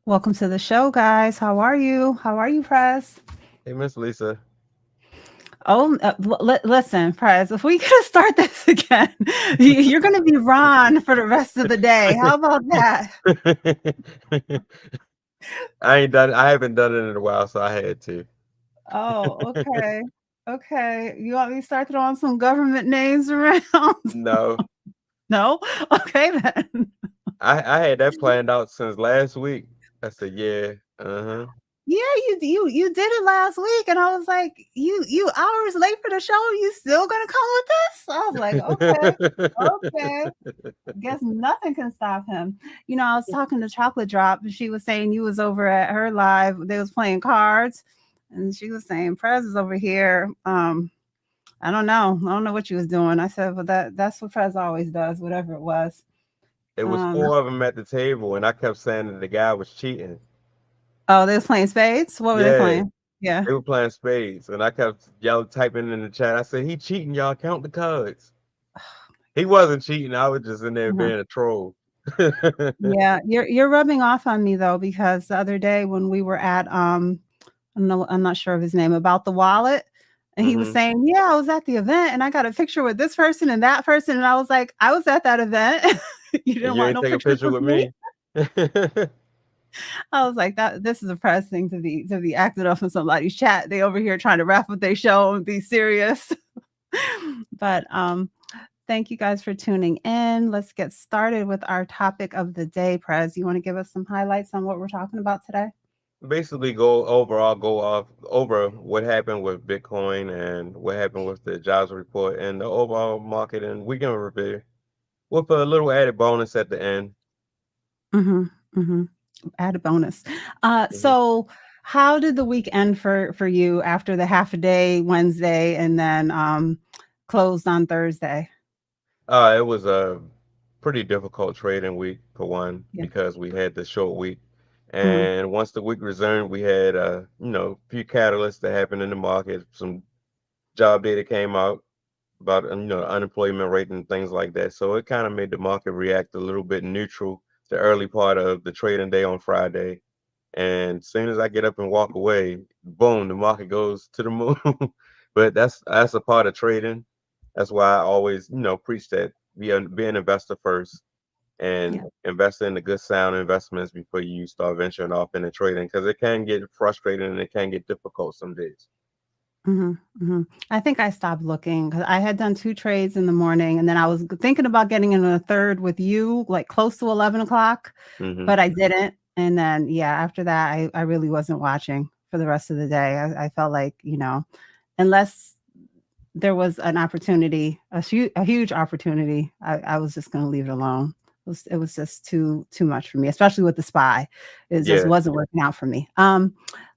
Welcome to the show, guys. How are you? How are you, Prez? Hey, Miss Lisa. Oh, listen, Prez, if we could start this again, you're going to be Ron for the rest of the day. How about that? I haven't done it in a while, so I had to. Oh, okay. Okay. You want me to start throwing some government names around? No, No? Okay, then. I had that planned out since last week. I said, yeah, uh-huh. Yeah, you did it last week, and I was like, you hours late for the show, you still gonna come with this? I was like, okay, okay. Guess nothing can stop him. I was talking to Chocolate Drop, and she was saying you was over at her live. They was playing cards, and she was saying Prez is over here. I don't know. I don't know what you was doing. I said, well, that's what Prez always does, whatever it was. It was Um, four of them at the table, and I kept saying that the guy was cheating. oh, they was playing spades. What were they Yeah, playing? Yeah. they were playing spades, and I kept yelling, typing in the chat. I said, he cheating, y'all. Count the cards. He wasn't cheating. I was just in there Uh-huh. being a troll. Yeah, you're rubbing off on me though, because the other day when we were at I'm not sure of his name, about the wallet, and he was hmm saying, "Yeah, I was at the event and I got a picture with this person and that person," and I was like, "I was at that event. You And didn't you want ain't no take a pictures picture with with me?" me. I was like, "That this is a press thing to be acting up in somebody's chat. They over here trying to wrap up their show and be serious." But thank you guys for tuning in. Let's get started with our topic of the day. Prez, you want to give us some highlights on what we're talking about today? Basically go off over what happened with Bitcoin and what happened with the jobs report and the overall market and weekend review with a little added bonus at the end. Mhm, mhm. Add a bonus. hmm So how did the week end for you after the half a day Wednesday and then, closed on Thursday? It was a pretty difficult trading week for one Yeah. because we had the short week, Mhm. and once the week resumed, we had few catalysts that happened in the market. Some job data came out about unemployment rate and things like that. So it kind of made the market react a little bit neutral the early part of the trading day on Friday. And as soon as I get up and walk away, boom, the market goes to the moon. But that's a part of trading. That's why I always preach that be an investor first and Yeah. invest in the good sound investments before you start venturing off into trading because it can get frustrating and it can get difficult some days. Mhm, mhm. I think I stopped looking because I had done 2 trades in the morning, and then I was thinking about getting in a 3rd with you, like, close to 11 o'clock, hmm but I didn't, and then, yeah, after that, I really wasn't watching for the rest of the day. I felt like, unless there was an opportunity, a huge opportunity, I was just gonna leave it alone. It was just too much for me, especially with the SPY. It just Yeah. wasn't working out for me.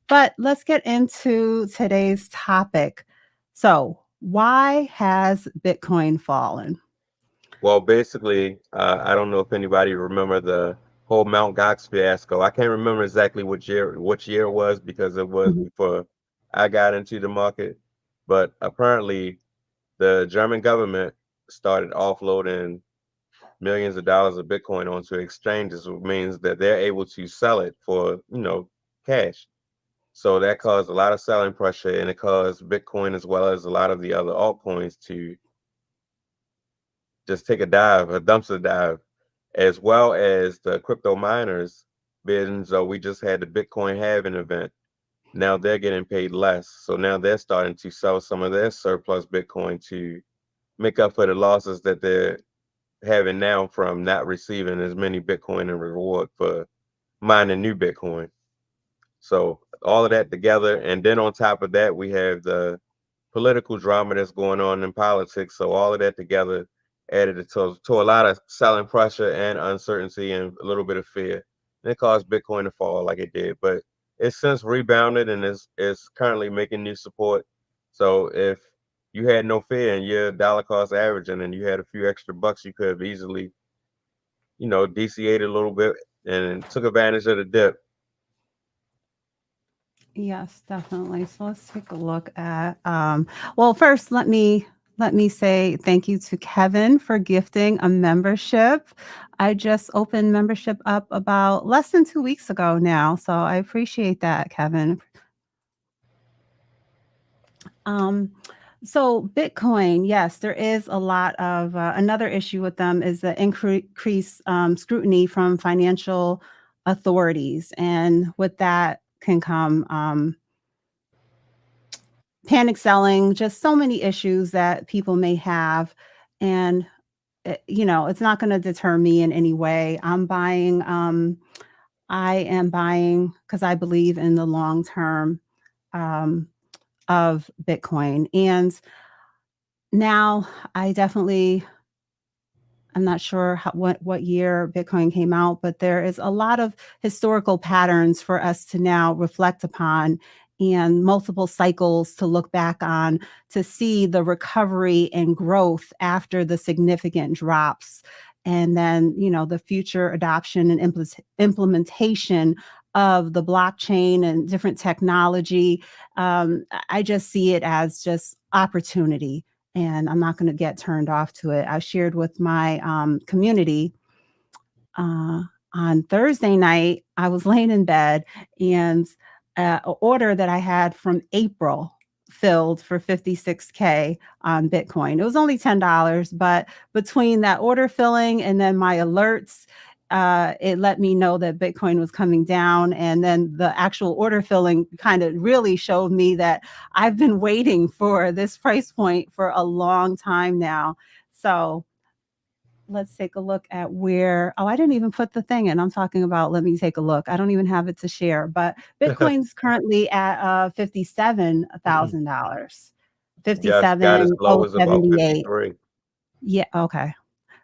But let's get into today's topic. So, why has Bitcoin fallen? Well, basically, I don't know if anybody remember the whole Mount Gox fiasco. I can't remember exactly which year it was because it was Mhm, before I got into the market. But apparently, the German government started offloading millions of dollars of Bitcoin onto exchanges, which means that they're able to sell it for, cash. So that caused a lot of selling pressure and it caused Bitcoin as well as a lot of the other altcoins to just take a dumpster dive, as well as the crypto miners bidding. So we just had the Bitcoin halving event. Now they're getting paid less. So now they're starting to sell some of their surplus Bitcoin to make up for the losses that they're having now from not receiving as many Bitcoin in reward for mining new Bitcoin. So all of that together, and then on top of that, we have the political drama that's going on in politics. So all of that together added to a lot of selling pressure and uncertainty and a little bit of fear. And it caused Bitcoin to fall like it did. But it's since rebounded and is currently making new support. So if you had no fear and your dollar cost averaging and you had a few extra bucks, you could have easily, DCA'd a little bit and took advantage of the dip. yes, definitely. So let's take a look at, well, first, let me Let me say thank you to Kevin for gifting a membership. I just opened membership up about less than 2 weeks ago now, so I appreciate that, Kevin. Um, so Bitcoin, yes, there is a lot of another issue with them is the increased scrutiny from financial authorities, and with that can come panic selling, just so many issues that people may have, and it's not going to deter me in any way. I am buying because I believe in the long term um, of Bitcoin, and now I definitely I'm not sure what year Bitcoin came out, but there is a lot of historical patterns for us to now reflect upon and multiple cycles to look back on to see the recovery and growth after the significant drops. And then, the future adoption and implementation of the blockchain and different technology. I just see it as just opportunity, and I'm not going to get turned off to it. I shared with my community uh, on Thursday night. I was laying in bed, and an order that I had from April filled for 56K on Bitcoin. It was only $10, but between that order filling and then my alerts, it let me know that Bitcoin was coming down. And then the actual order filling kind of really showed me that I've been waiting for this price point for a long time now. So let's take a look at where I didn't even put the thing in. I'm talking about let me take a look. I don't even have it to share, but Bitcoin's currently at $57,000. Yes, got as low as about 57,078. 53. Yeah, okay.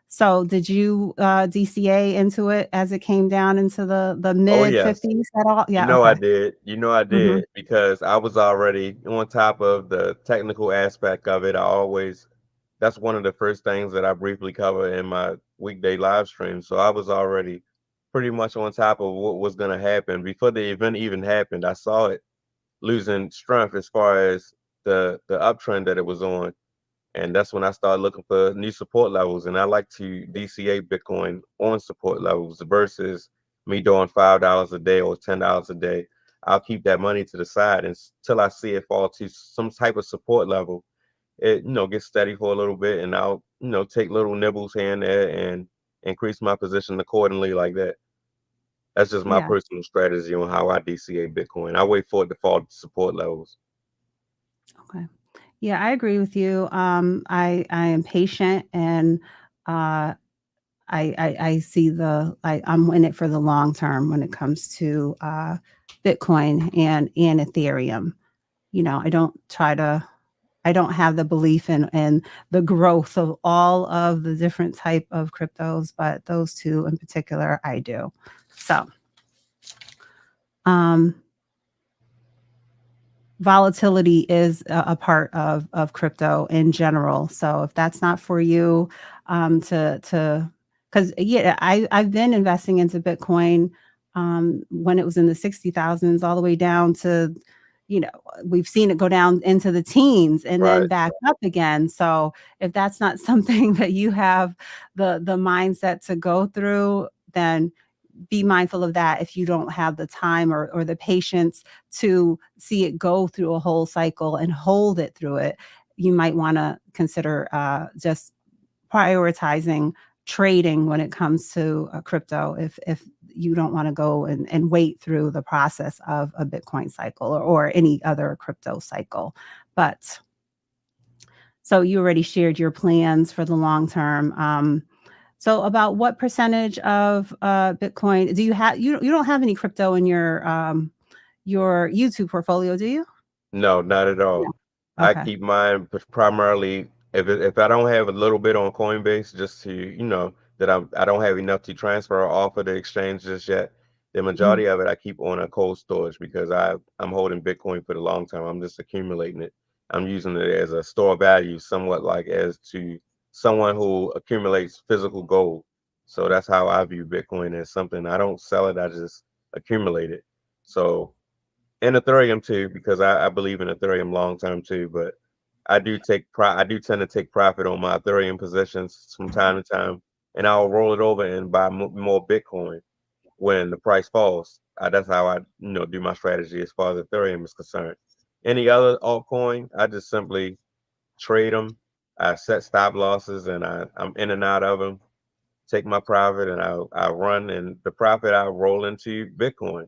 So did you DCA into it as it came down into the Oh mid yes. 50s at all? You Yeah, know I okay. did. You know I Mhm. did because I was already on top of the technical aspect of it. That's one of the first things that I briefly cover in my weekday live stream. So I was already pretty much on top of what was going to happen before the event even happened. I saw it losing strength as far as the uptrend that it was on. And that's when I started looking for new support levels. And I like to DCA Bitcoin on support levels versus me doing $5 a day or $10 a day. I'll keep that money to the side until I see it fall to some type of support level. It gets steady for a little bit, and I'll take little nibbles here and there and increase my position accordingly like that. That's just my Yeah, personal strategy on how I DCA Bitcoin. I wait for it to fall to support levels. okay. Yeah, I agree with you. I am patient, and uh I see I'm in it for the long term when it comes to Bitcoin and Ethereum. I don't have the belief in the growth of all of the different type of cryptos, but those two in particular I do. So um volatility is a part of crypto in general. So if that's not for you, to because yeah, I've been investing into Bitcoin when it was in the 60,000s all the way down to, you know, we've seen it go down into the teens and then Right. back up again. So if that's not something that you have the mindset to go through, then be mindful of that if you don't have the time or the patience to see it go through a whole cycle and hold it through it. You might want to consider just prioritizing trading when it comes to crypto if you don't want to go and wait through the process of a Bitcoin cycle or any other crypto cycle. But so you already shared your plans for the long term. So about what percentage of Bitcoin do you have? You don't have any crypto in your YouTube portfolio, do you? No, not at No. all. I Okay. keep mine primarily if I don't have a little bit on Coinbase just to, that I don't have enough to transfer off of the exchange just yet. The Mhm. majority of it I keep on a cold storage because I'm holding Bitcoin for the long term. I'm just accumulating it. I'm using it as a store of value, somewhat like as to someone who accumulates physical gold. So that's how I view Bitcoin as something. I don't sell it, I just accumulate it. So and Ethereum too, because I believe in Ethereum long term too. But I do tend to take profit on my Ethereum positions from time to time, and I'll roll it over and buy more Bitcoin when the price falls. That's how I do my strategy as far as Ethereum is concerned. Any other altcoin, I just simply trade them. I set stop losses and I'm in and out of them. Take my profit and I run, and the profit I roll into Bitcoin.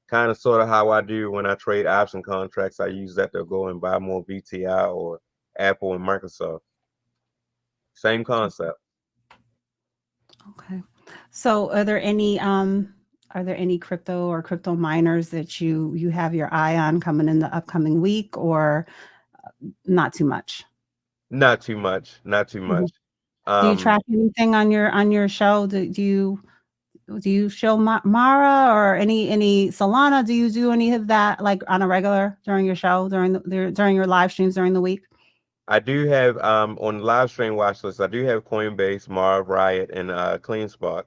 Kind of sort of how I do when I trade option contracts. I use that to go and buy more VTI or Apple and Microsoft. Same concept. Okay. So are there any crypto or crypto miners that you have your eye on coming in the upcoming week, or not too much? Not too much. Not too Mhm. much. Do you Um, track anything on your show? Do you show Mara or any Solana? Do you do any of that like on a regular during your show during your live streams during the week? I do have on the live stream watch list. I do have Coinbase, Marv, Riot, and CleanSpark,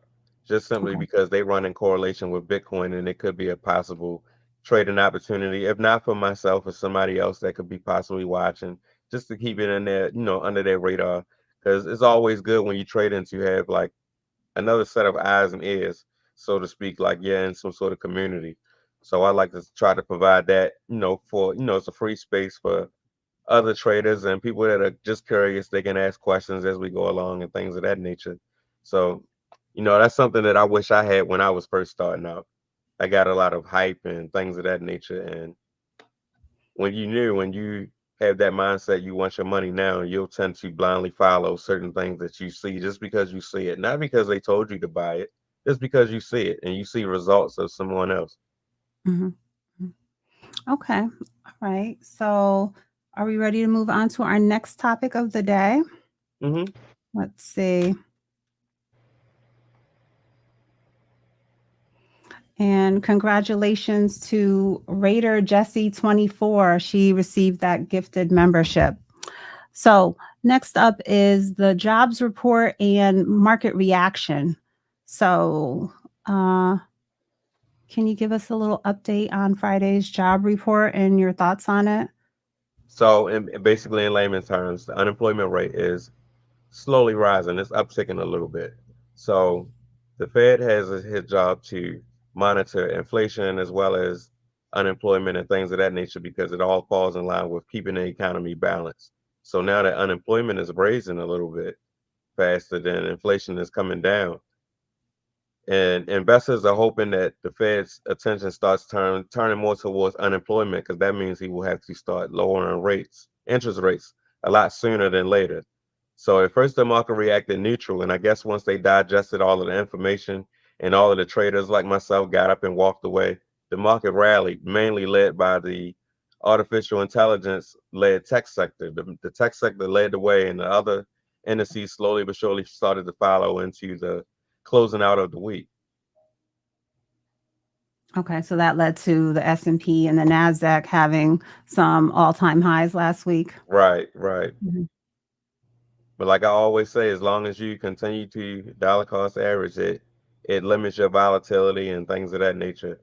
just simply Okay. because they run in correlation with Bitcoin, and it could be a possible trading opportunity. If not for myself or somebody else that could be possibly watching, just to keep it in there, under their radar. Because it's always good when you trade into have like another set of eyes and ears, so to speak, like yeah, in some sort of community. So I like to try to provide that, for it's a free space for other traders and people that are just curious. They can ask questions as we go along and things of that nature. So, that's something that I wish I had when I was first starting out. I got a lot of hype and things of that nature. And when you have that mindset, you want your money now, you'll tend to blindly follow certain things that you see just because you see it, not because they told you to buy it, just because you see it and you see results of someone else. Mhm. Mm. Okay. All right. So, are we ready to move on to our next topic of the day? Hmm. Let's see. And congratulations to Raider Jessie 24. She received that gifted membership. So, next up is the jobs report and market reaction. So, uh, can you give us a little update on Friday's job report and your thoughts on it? So, basically, in layman's terms, the unemployment rate is slowly rising. It's upticking a little bit. So the Fed has his job to monitor inflation as well as unemployment and things of that nature because it all falls in line with keeping the economy balanced. So now that unemployment is raising a little bit faster than inflation is coming down, and investors are hoping that the Fed's attention starts turning more towards unemployment because that means he will have to start lowering interest rates, a lot sooner than later. So at first the market reacted neutral, and I guess once they digested all of the information and all of the traders like myself got up and walked away, the market rallied, mainly led by the artificial intelligence led tech sector. The tech sector led the way, and the other indices slowly but surely started to follow into the closing out of the week. Okay, so that led to the S&P and the Nasdaq having some all-time highs last week. Right, right. Mhm. But like I always say, as long as you continue to dollar cost average it limits your volatility and things of that nature.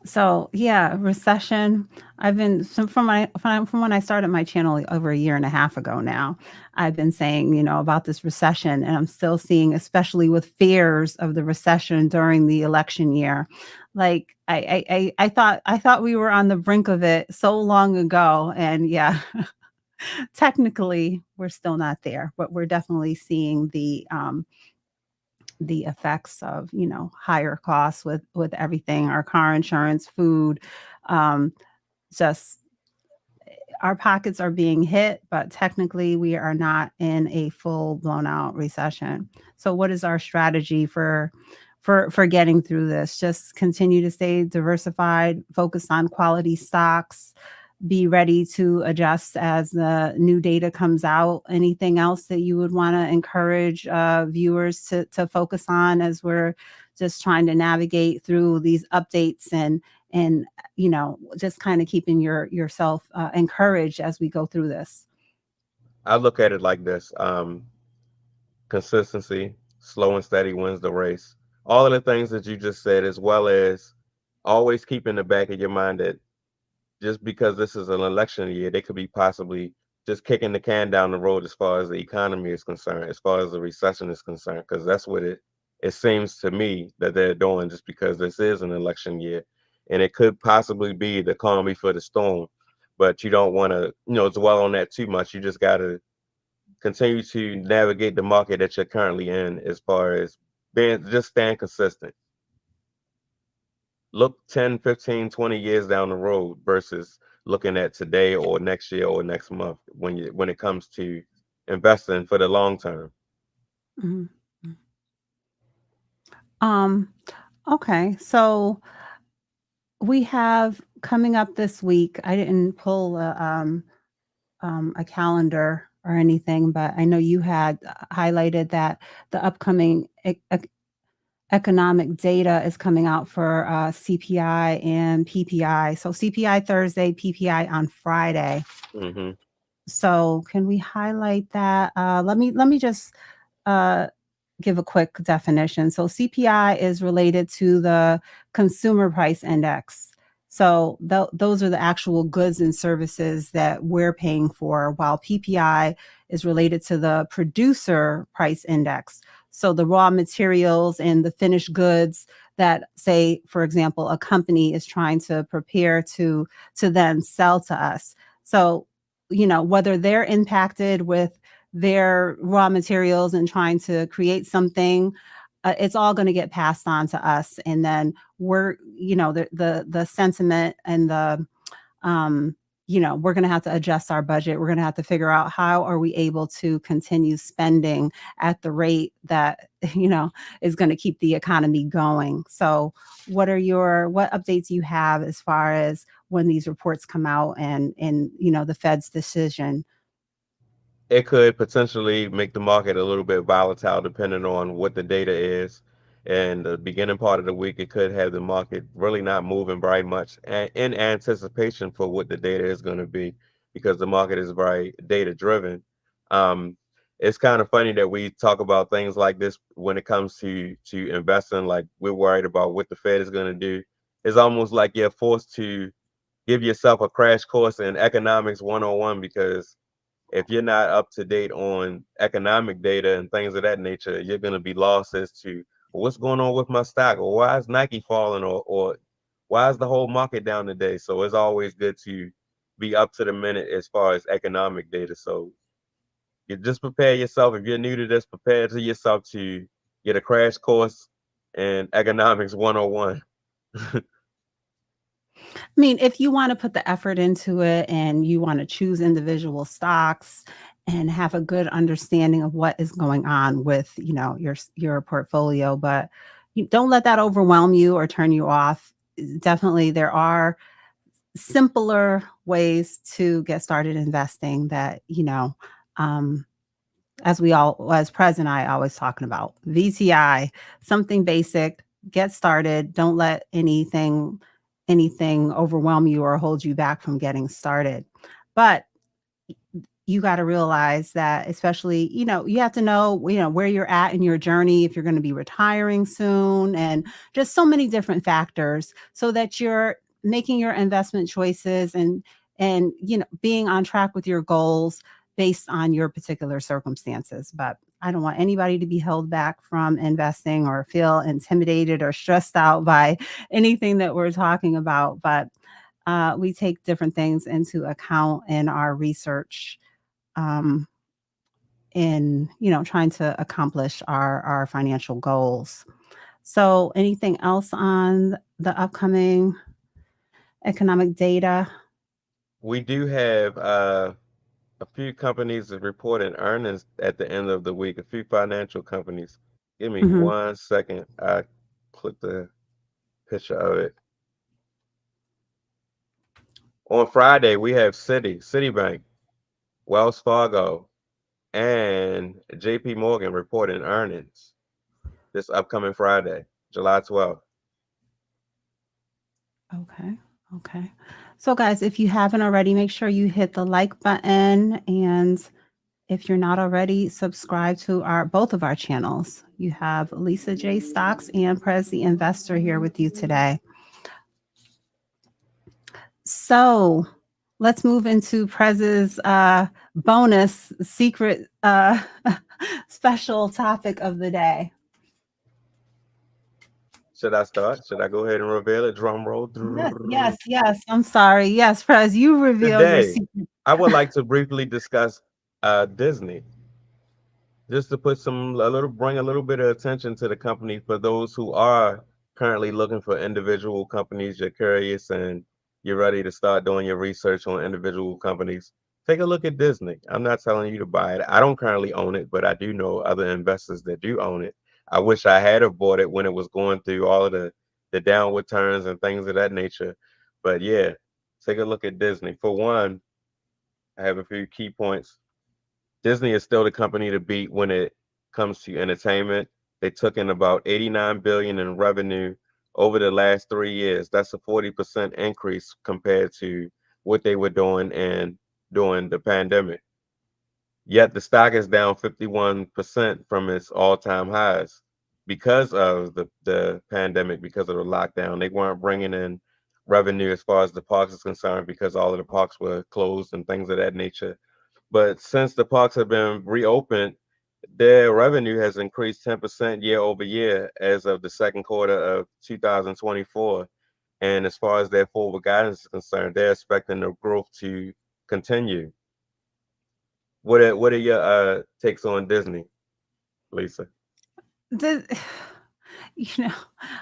So, yeah, recession. I've been so from when I started my channel over a year and a half ago now, I've been saying, about this recession, and I'm still seeing, especially with fears of the recession during the election year. Like I thought we were on the brink of it so long ago, and yeah, technically we're still not there, but we're definitely seeing the effects of higher costs with everything, our car insurance, food, um, just our pockets are being hit, but technically we are not in a full blown out recession. So what is our strategy for getting through this? Just continue to stay diversified, focus on quality stocks, be ready to adjust as the new data comes out. Anything else that you would want to encourage viewers to focus on as we're just trying to navigate through these updates and just kind of keeping yourself encouraged as we go through this. I look at it like this. Consistency, slow and steady wins the race. All of the things that you just said, as well as always keep in the back of your mind that just because this is an election year, they could be possibly just kicking the can down the road as far as the economy is concerned, as far as the recession is concerned, because that's what it seems to me that they're doing just because this is an election year. And it could possibly be the calm before the storm, but you don't want to, dwell on that too much. You just got to continue to navigate the market that you're currently in as far as being just staying consistent. Look 10, 15, 20 years down the road versus looking at today or next year or next month when it comes to investing for the long term. Mhm. Um, okay. So we have coming up this week. I didn't pull a calendar or anything, but I know you had highlighted that the upcoming economic data is coming out for CPI and PPI. So CPI Thursday, PPI on Friday. Hmm. So can we highlight that? Let me just uh, give a quick definition. So CPI is related to the consumer price index. So those are the actual goods and services that we're paying for, while PPI is related to the producer price index. So the raw materials and the finished goods that, say, for example, a company is trying to prepare to then sell to us. So, whether they're impacted with their raw materials and trying to create something, it's all going to get passed on to us, and then we're, the sentiment and the we're going to have to adjust our budget. We're going to have to figure out how are we able to continue spending at the rate that is going to keep the economy going. So what updates you have as far as when these reports come out, and the Fed's decision? It could potentially make the market a little bit volatile depending on what the data is. And the beginning part of the week, it could have the market really not moving very much in anticipation for what the data is going to be because the market is very data driven. Um, it's kind of funny that we talk about things like this when it comes to investing, like we're worried about what the Fed is going to do. It's almost like you're forced to give yourself a crash course in economics 101 because if you're not up to date on economic data and things of that nature, you're going to be lost as to what's going on with my stock, or why is Nike falling, or why is the whole market down today. So it's always good to be up to the minute as far as economic data. So you just prepare yourself. If you're new to this, prepare to yourself to get a crash course in economics 101. I mean, if you want to put the effort into it and you want to choose individual stocks and have a good understanding of what is going on with, your portfolio, but you don't let that overwhelm you or turn you off. Definitely there are simpler ways to get started investing that, um, as Prez and I always talking about, VTI, something basic, get started. Don't let anything overwhelm you or hold you back from getting started. But you got to realize that, especially, you have to know, where you're at in your journey, if you're going to be retiring soon, and just so many different factors, so that you're making your investment choices and being on track with your goals based on your particular circumstances. But I don't want anybody to be held back from investing or feel intimidated or stressed out by anything that we're talking about. But we take different things into account in our research, um, in trying to accomplish our financial goals. So, anything else on the upcoming economic data? We do have a few companies that reported earnings at the end of the week, a few financial companies. Give me Hmm. 1 second. I click the picture of it. On Friday, we have Citibank, Wells Fargo, and JP Morgan reporting earnings this upcoming Friday, July 12th. Okay. Okay. So, guys, if you haven't already, make sure you hit the like button, and if you're not already, subscribe to our both of our channels. You have Lisa J Stocks and Prez the Investor here with you today. So let's move into Prez's bonus secret special topic of the day. Should I start? Should I go ahead and reveal it? Drum roll. Yes, yes, yes. I'm sorry. Yes, Prez, you reveal your Today, secret. I would like to briefly discuss Disney, just to put bring a little bit of attention to the company for those who are currently looking for individual companies. You're curious and you're ready to start doing your research on individual companies. Take a look at Disney. I'm not telling you to buy it. I don't currently own it, but I do know other investors that do own it. I wish I had have bought it when it was going through all of the downward turns and things of that nature. But yeah, take a look at Disney. For one, I have a few key points. Disney is still the company to beat when it comes to entertainment. They took in about 89 billion in revenue over the last 3 years. That's a 40% increase compared to what they were doing and during the pandemic. Yet the stock is down 51% from its all-time highs because of the pandemic, because of the lockdown. They weren't bringing in revenue as far as the parks is concerned because all of the parks were closed and things of that nature. But since the parks have been reopened, their revenue has increased 10% year over year as of the second quarter of 2024. And as far as their forward guidance is concerned, they're expecting the growth to continue. What are your takes on Disney, Lisa? Did, you know,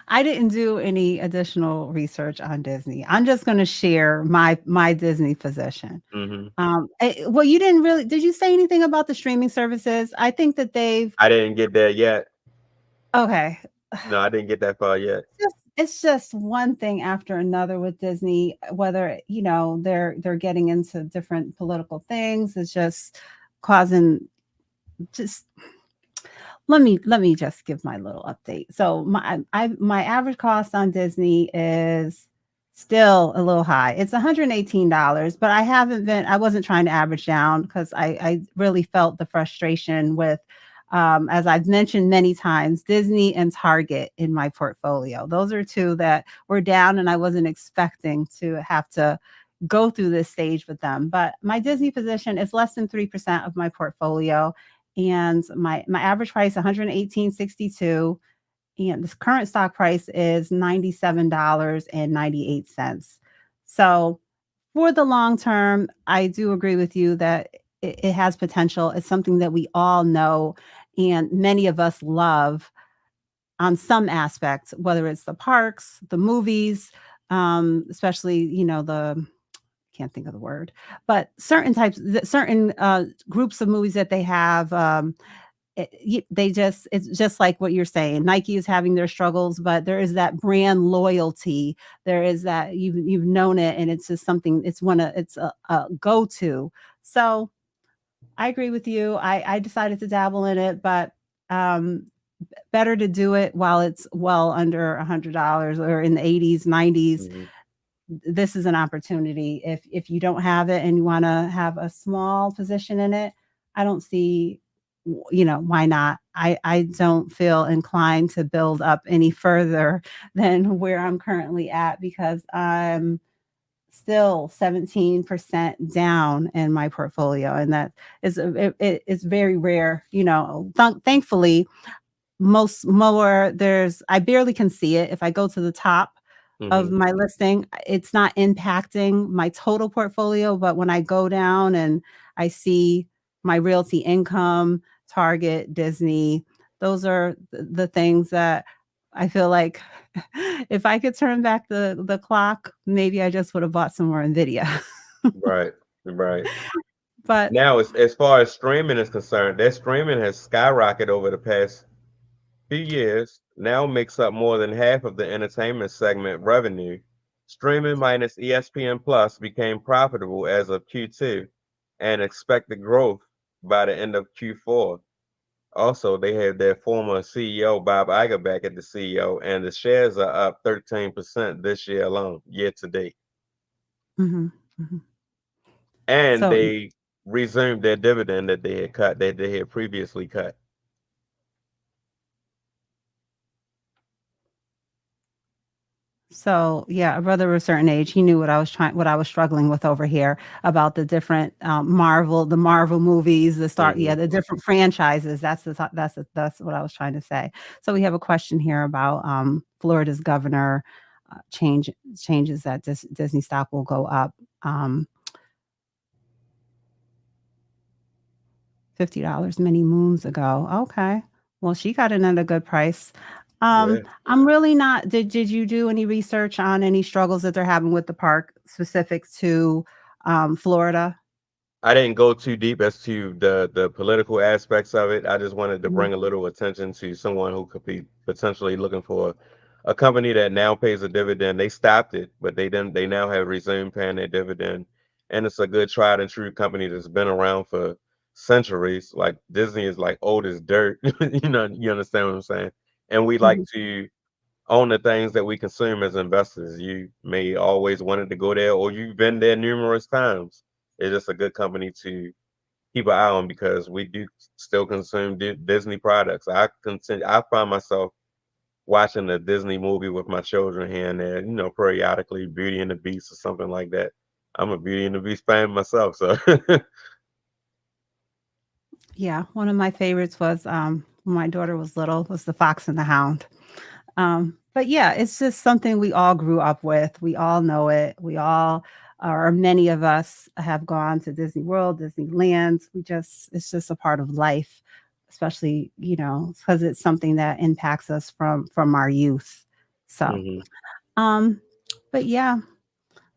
I didn't do any additional research on Disney. I'm just going to share my Disney position. Hmm. Well, you didn't really. Did you say anything about the streaming services? I think that they've. I didn't get there yet. Okay. No, I didn't get that far yet. It's just one thing after another with Disney. Whether they're getting into different political things, it's just causing just let me just give my little update. So my average cost on Disney is still a little high. It's $118, but I wasn't trying to average down because I really felt the frustration with as I've mentioned many times, Disney and Target in my portfolio. Those are two that were down and I wasn't expecting to have to go through this stage with them. But my Disney position is less than 3% of my portfolio and my average price 118.62 and this current stock price is $97.98. So for the long term, I do agree with you that it has potential. It's something that we all know and many of us love on some aspects, whether it's the parks, the movies, especially the can't think of the word, but certain groups of movies that they have. It's just like what you're saying. Nike is having their struggles, but there is that brand loyalty. There is that you've known it, and it's just something. It's a go to. So I agree with you. I decided to dabble in it, but um, better to do it while it's well under $100 or in the 80s, 90s. Hmm. This is an opportunity. If you don't have it and you want to have a small position in it, I don't see why not. I don't feel inclined to build up any further than where I'm currently at because I'm still 17% down in my portfolio, and that is very rare. Thankfully most more there's I barely can see it. If I go to the top of Hmm. my listing, it's not impacting my total portfolio, but when I go down and I see my realty income, Target, Disney, those are the things that I feel like if I could turn back the clock, maybe I just would have bought some more Nvidia. Right, right. But Now, as far as streaming is concerned, their streaming has skyrocketed over the past few years, now makes up more than half of the entertainment segment revenue. Streaming minus ESPN Plus became profitable as of Q2 and expected growth by the end of Q4. Also, they had their former CEO Bob Iger back at the CEO, and the shares are up 13% this year alone, year to date. mhm, mhm. And So they resumed their dividend that they had previously cut. So yeah, a brother of a certain age, he knew what I was struggling with over here about the different the Marvel movies, Hmm. the different franchises. That's what I was trying to say. So we have a question here about Florida's governor changes that Disney stock will go up. Um, $50 many moons ago. Okay. Well, she got in at a good price. Yeah. I'm really not did you do any research on any struggles that they're having with the park specific to Florida? I didn't go too deep as to the political aspects of it. I just wanted to Mhm, bring a little attention to someone who could be potentially looking for a company that now pays a dividend. They stopped it, but they now have resumed paying their dividend. And it's a good tried and true company that's been around for centuries. Like Disney is like old as dirt. You understand what I'm saying? And we like mhm. to own the things that we consume as investors. You may always wanted to go there or you've been there numerous times. It's just a good company to keep an eye on because we do still consume Disney products. I find myself watching a Disney movie with my children here and there, periodically, Beauty and the Beast or something like that. I'm a Beauty and the Beast fan myself, so Yeah, one of my favorites was when my daughter was little was The Fox and the Hound. But yeah, it's just something we all grew up with. We all know it. We all, or many of us, have gone to Disney World, Disneyland. It's just a part of life, especially because it's something that impacts us from our youth. So, hmm. um, but yeah,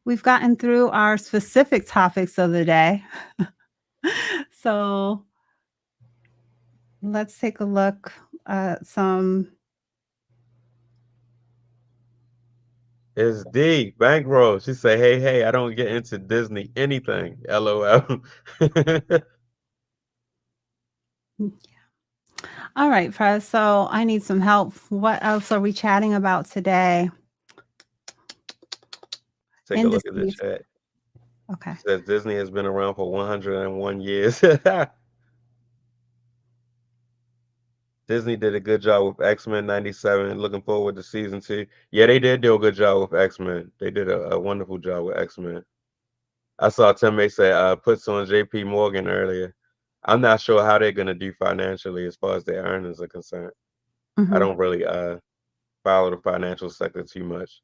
we've gotten through our specific topics of the day. So let's take a look at some. It's D Bankroll. She say, "Hey, I don't get into Disney anything." LOL. All right, Prez. So I need some help. What else are we chatting about today? Take a look at the Indices. chat. Okay. Says Disney has been around for 101 years. Disney did a good job with X-Men '97. Looking forward to season two. Yeah, they did do a good job with X-Men. They did a wonderful job with X-Men. I saw Tim May say puts on JP Morgan earlier. I'm not sure how they're gonna do financially as far as their earnings are concerned. I Mhm. don't really follow the financial sector too much.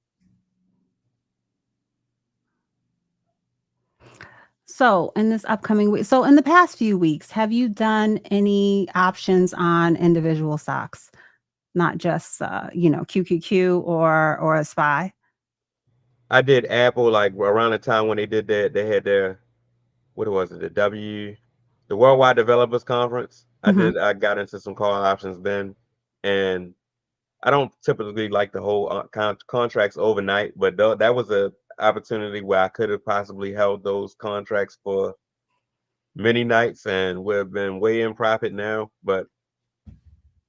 So in this upcoming week, so in the past few weeks, have you done any options on individual stocks, not just QQQ or a SPY? I did Apple like around the time when they did that. They had their what was it? The Worldwide Developers Conference. Hmm. I got into some call options then, and I don't typically like to hold contracts overnight, but that was a opportunity where I could have possibly held those contracts for many nights and would have been way in profit now. But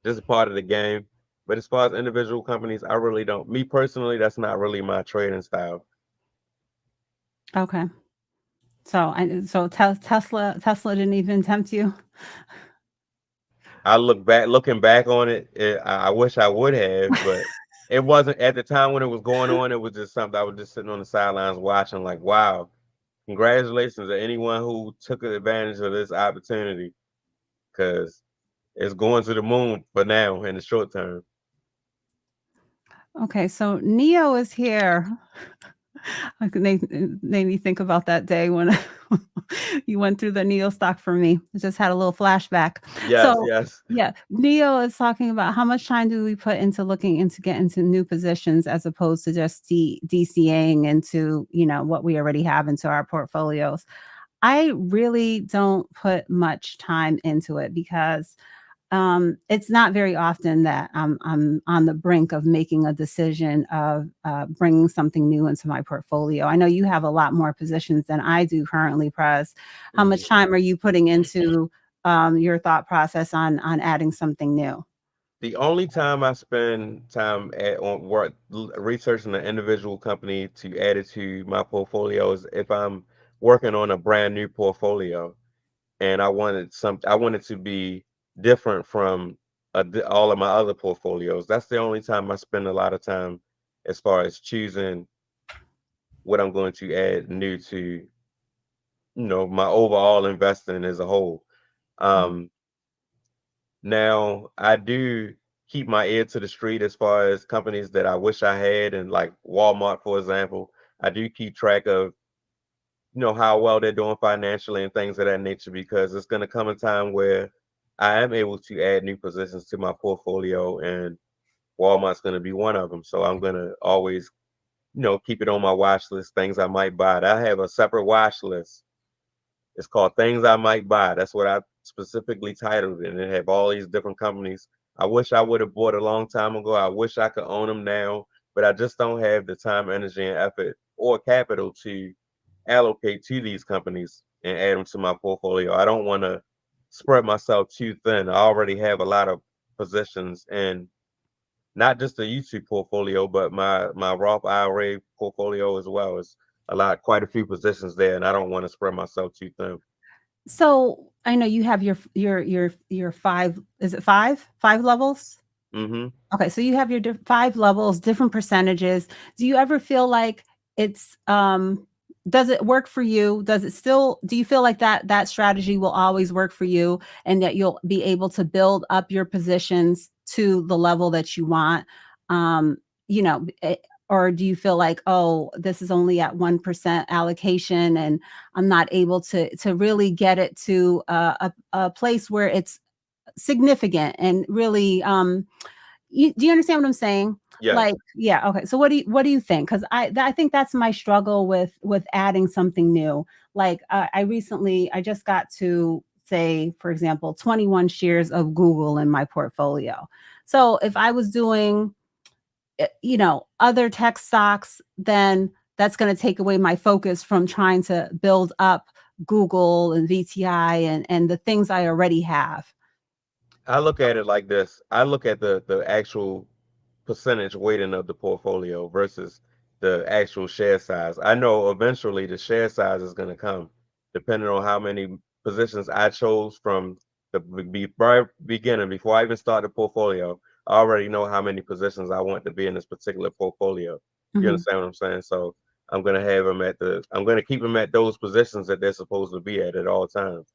this is part of the game. But as far as individual companies, I really don't. Me personally, that's not really my trading style. Okay. So Tesla didn't even tempt you. Looking back on it, I wish I would have, but it wasn't at the time when it was going on. It was just something I was just sitting on the sidelines watching, like, wow, congratulations to anyone who took advantage of this opportunity because it's going to the moon for now in the short term. Okay, so Neo is here. Like, made me think about that day when you went through the Neo stock for me. I just had a little flashback. Yes, So, yes. yeah, Neo is talking about how much time do we put into looking into get into new positions as opposed to just DCAing into, what we already have into our portfolios. I really don't put much time into it because it's not very often that I'm on the brink of making a decision of bringing something new into my portfolio. I know you have a lot more positions than I do currently, Prez. How Mhm. much time are you putting into your thought process on adding something new? The only time I spend time on work researching an individual company to add it to my portfolio is if I'm working on a brand new portfolio and I wanted to be different from all of my other portfolios. That's the only time I spend a lot of time as far as choosing what I'm going to add new to, my overall investing as a whole. Mm. Um, Now I do keep my ear to the street as far as companies that I wish I had, and like Walmart, for example. I do keep track of, how well they're doing financially and things of that nature, because it's going to come a time where I am able to add new positions to my portfolio, and Walmart's going to be one of them. So I'm going to always, keep it on my watch list, things I might buy. I have a separate watch list. It's called Things I Might Buy. That's what I specifically titled it. And it have all these different companies. I wish I would have bought a long time ago. I wish I could own them now, but I just don't have the time, energy, and effort or capital to allocate to these companies and add them to my portfolio. I don't want to spread myself too thin. I already have a lot of positions in not just the YouTube portfolio, but my Roth IRA portfolio as well. It's quite a few positions there, and I don't want to spread myself too thin. So I know you have your five. Is it five? Five levels? Hmm. Okay, so you have your five levels, different percentages. Do you ever feel like it's does it work for you? Does it still do you feel like that strategy will always work for you and that you'll be able to build up your positions to the level that you want? Um, you know, or do you feel like, oh, this is only at 1% allocation and I'm not able to really get it to a place where it's significant and really do you understand what I'm saying? Like, Yes. yeah, okay. So what do you think? Because I think that's my struggle with adding something new. Like I just got to say, for example, 21 shares of Google in my portfolio. So if I was doing other tech stocks, then that's going to take away my focus from trying to build up Google and VTI and the things I already have. I look at it like this. I look at the actual percentage weighting of the portfolio versus the actual share size. I know eventually the share size is going to come, depending on how many positions I chose from the very beginning. Before I even start the portfolio, I already know how many positions I want to be in this particular portfolio. You Mhm. understand what I'm saying? So I'm going to keep them at those positions that they're supposed to be at all times.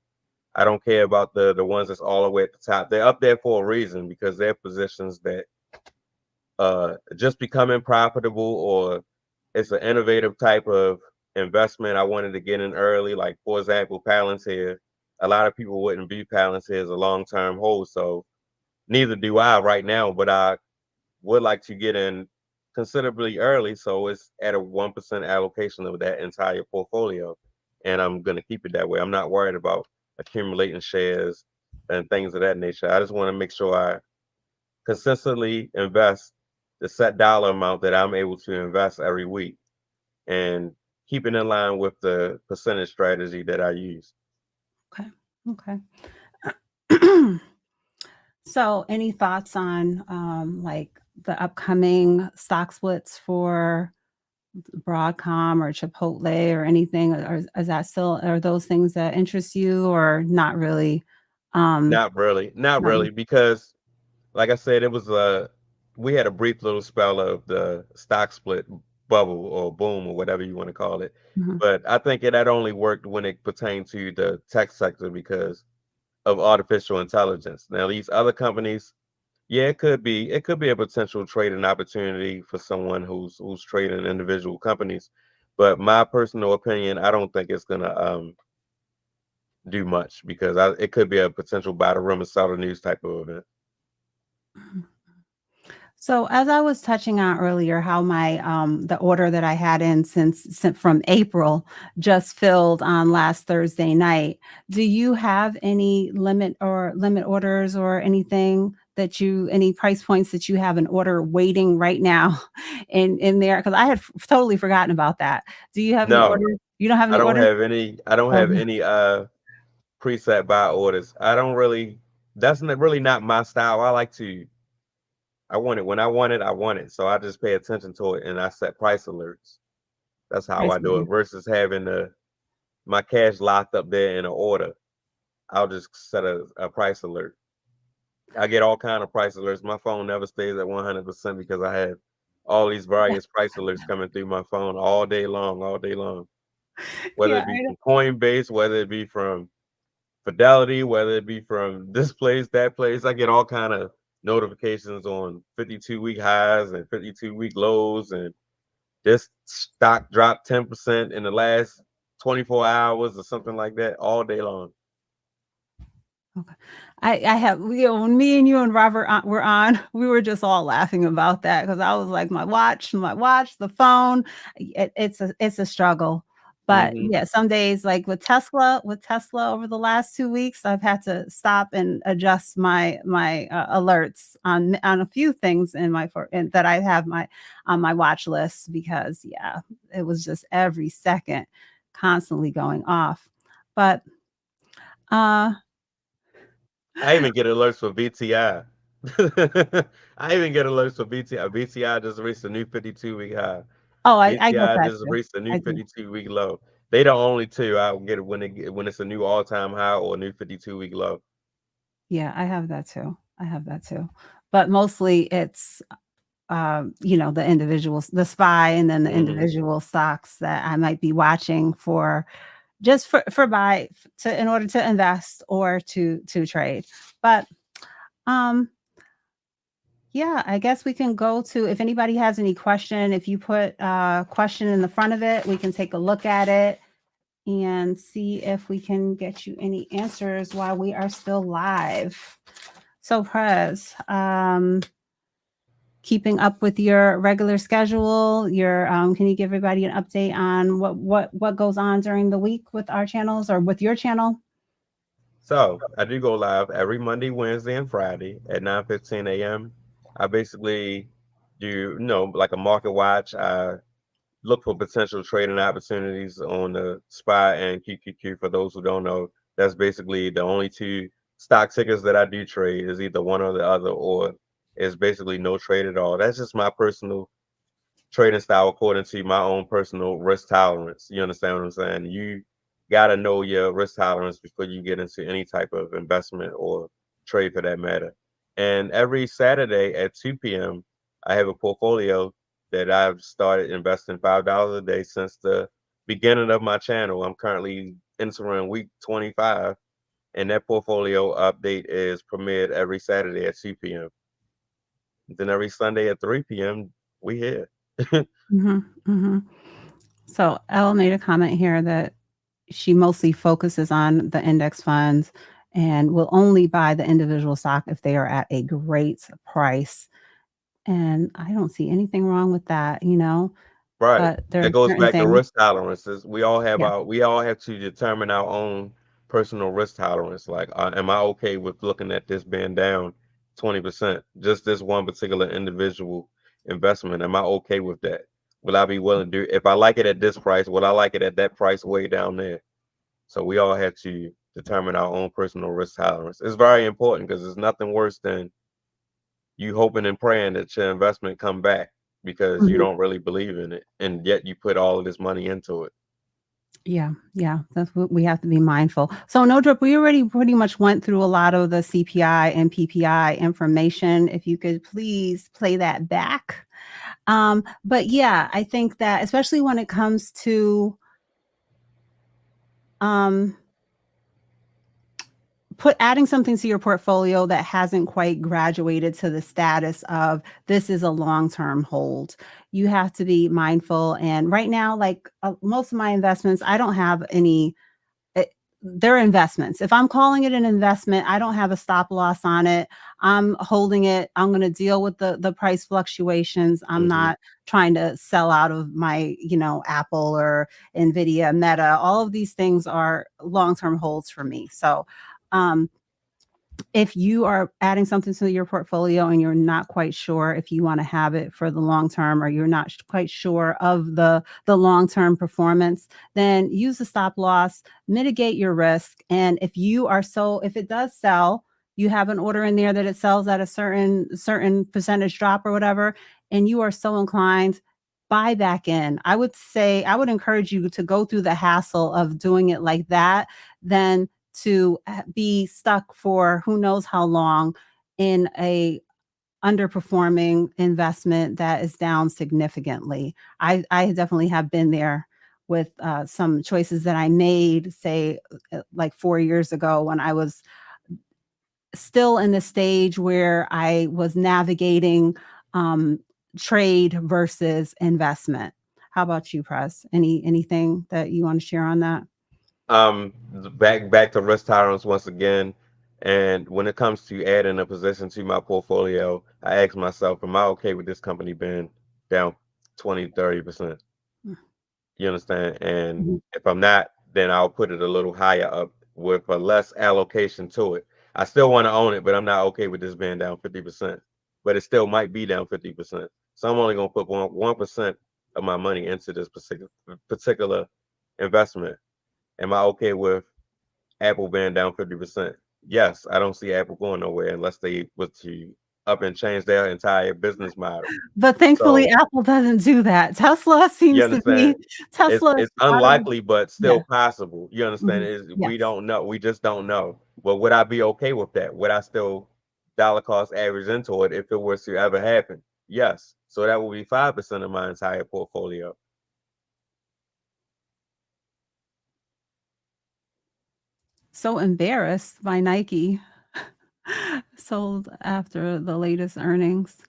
I don't care about the ones that's all the way at the top. They're up there for a reason, because they're positions that just becoming profitable, or it's an innovative type of investment I wanted to get in early. Like, for example, Palantir. A lot of people wouldn't view Palantir as a long-term hold, so neither do I right now, but I would like to get in considerably early, so it's at a 1% allocation of that entire portfolio, and I'm going to keep it that way. I'm not worried about accumulating shares and things of that nature. I just want to make sure I consistently invest the set dollar amount that I'm able to invest every week, and keep it in line with the percentage strategy that I use. Okay. Okay. So, any thoughts on like the upcoming stock splits for Broadcom or Chipotle or anything? Or is that still are those things that interest you or not really? Um, Not really, not not really, because like I said, it was we had a brief little spell of the stock split bubble or boom or whatever you want to call it. mhm. But I think that only worked when it pertained to the tech sector because of artificial intelligence. Now these other companies, yeah, it could be a potential trading opportunity for someone who's trading individual companies. But my personal opinion, I don't think it's gonna do much, because it could be a potential buy the rumor sell the news type of event. So as I was touching on earlier, how my the order that I had in since from April just filled on last Thursday night. Do you have any limit orders or anything that you any price points that you have an order waiting right now in there? Because I had totally forgotten about that. Do you have any No, orders? You don't have I any don't orders? have any. I don't Oh, have any preset buy orders. I don't really. That's not, really not my style. I like to. I want it when I want it. I want it. So I just pay attention to it and I set price alerts. That's how price. I do it. Versus having my cash locked up there in an order. I'll just set a price alert. I get all kind of price alerts. My phone never stays at 100% because I have all these various price alerts coming through my phone all day long. Whether Yeah, it be from Coinbase, whether it be from Fidelity, whether it be from this place, that place, I get all kind of notifications on 52-week highs and 52-week lows, and this stock dropped 10% in the last 24 hours or something like that all day long. okay. I have, when me and you and Robert were on, we were just all laughing about that because I was like, my watch, the phone, it's a struggle. But Hmm. yeah, some days like with Tesla over the last 2 weeks, I've had to stop and adjust my alerts on a few things that I have my on my watch list because yeah, it was just every second constantly going off. But uh I even get alerts for VTI. I even get alerts for VTI. VTI just reached a new 52-week high. Oh, I get VTI that just too. reached a new I do. 52-week low. They the only two I'll get it when it's a new all-time high or a new 52-week low. Yeah, I have that too. I have that too. But mostly it's, the individuals, the SPY, and then the Hmm. individual stocks that I might be watching for just for buy to in order to invest or to trade. But um yeah, I guess we can go to if anybody has any question, if you put a question in the front of it, we can take a look at it and see if we can get you any answers while we are still live. So, Prez, keeping up with your regular schedule, can you give everybody an update on what goes on during the week with our channels or with your channel? So I do go live every Monday, Wednesday, and Friday at 9:15 a.m. I basically do, like a market watch. I look for potential trading opportunities on the SPY and QQQ. For those who don't know, that's basically the only two stock tickers that I do trade is either one or the other, or it's basically no trade at all. That's just my personal trading style according to my own personal risk tolerance. You understand what I'm saying? You got to know your risk tolerance before you get into any type of investment or trade for that matter. And every Saturday at 2 p.m., I have a portfolio that I've started investing $5 a day since the beginning of my channel. I'm currently entering week 25, and that portfolio update is premiered every Saturday at 2 p.m. Then every Sunday at 3 p.m., we here. Mhm, mhm. So, Elle made a comment here that she mostly focuses on the index funds and will only buy the individual stock if they are at a great price. And I don't see anything wrong with that, Right. but there That are goes certain back to things. risk tolerances. Yeah. We all have to determine our own personal risk tolerance. Like, am I okay with looking at this being down 20%? Just this one particular individual investment. Am I okay with that? Will I be willing to do if I like it at this price, will I like it at that price way down there? So we all have to determine our own personal risk tolerance. It's very important because there's nothing worse than you hoping and praying that your investment come back because you Mhm. don't really believe in it, and yet you put all of this money into it. Yeah, yeah, that's what we have to be mindful. So, no drip, we already pretty much went through a lot of the CPI and PPI information. If you could please play that back. But yeah, I think that especially when it comes to um, adding something to your portfolio that hasn't quite graduated to the status of this is a long-term hold. You have to be mindful. And right now, like most of my investments, I don't have any it, they're investments. If I'm calling it an investment, I don't have a stop loss on it. I'm holding it. I'm going to deal with the price fluctuations. I'm Hmm. not trying to sell out of my, Apple or Nvidia, Meta. All of these things are long-term holds for me. So, um, if you are adding something to your portfolio and you're not quite sure if you want to have it for the long term or you're not quite sure of the long-term performance, then use the stop loss, mitigate your risk. And if it does sell, you have an order in there that it sells at a certain percentage drop or whatever, and you are so inclined, buy back in. I would encourage you to go through the hassle of doing it like that than to be stuck for who knows how long in a underperforming investment that is down significantly. I definitely have been there with some choices that I made, say, like 4 years ago when I was still in the stage where I was navigating um, trade versus investment. How about you, Press? Anything that you want to share on that? Back to risk tolerance once again. And when it comes to adding a position to my portfolio, I ask myself, am I okay with this company being down 20, 30%? You understand? And Mhm. if I'm not, then I'll put it a little higher up with a less allocation to it. I still want to own it, but I'm not okay with this being down 50%. But it still might be down 50%. So I'm only gonna put 1% of my money into this particular investment. Am I okay with Apple being down 50%? Yes, I don't see Apple going nowhere unless they was to up and change their entire business model. But thankfully, So Apple doesn't do that. Tesla you seems to be understand? It's Tesla is it's out of unlikely, but yeah. still possible. You understand? Mhm. Is we Yes. don't know. We just don't know. But would I be okay with that? Would I still dollar cost average into it if it was to ever happen? Yes. So that would be 5% of my entire portfolio. So embarrassed by Nike sold after the latest earnings.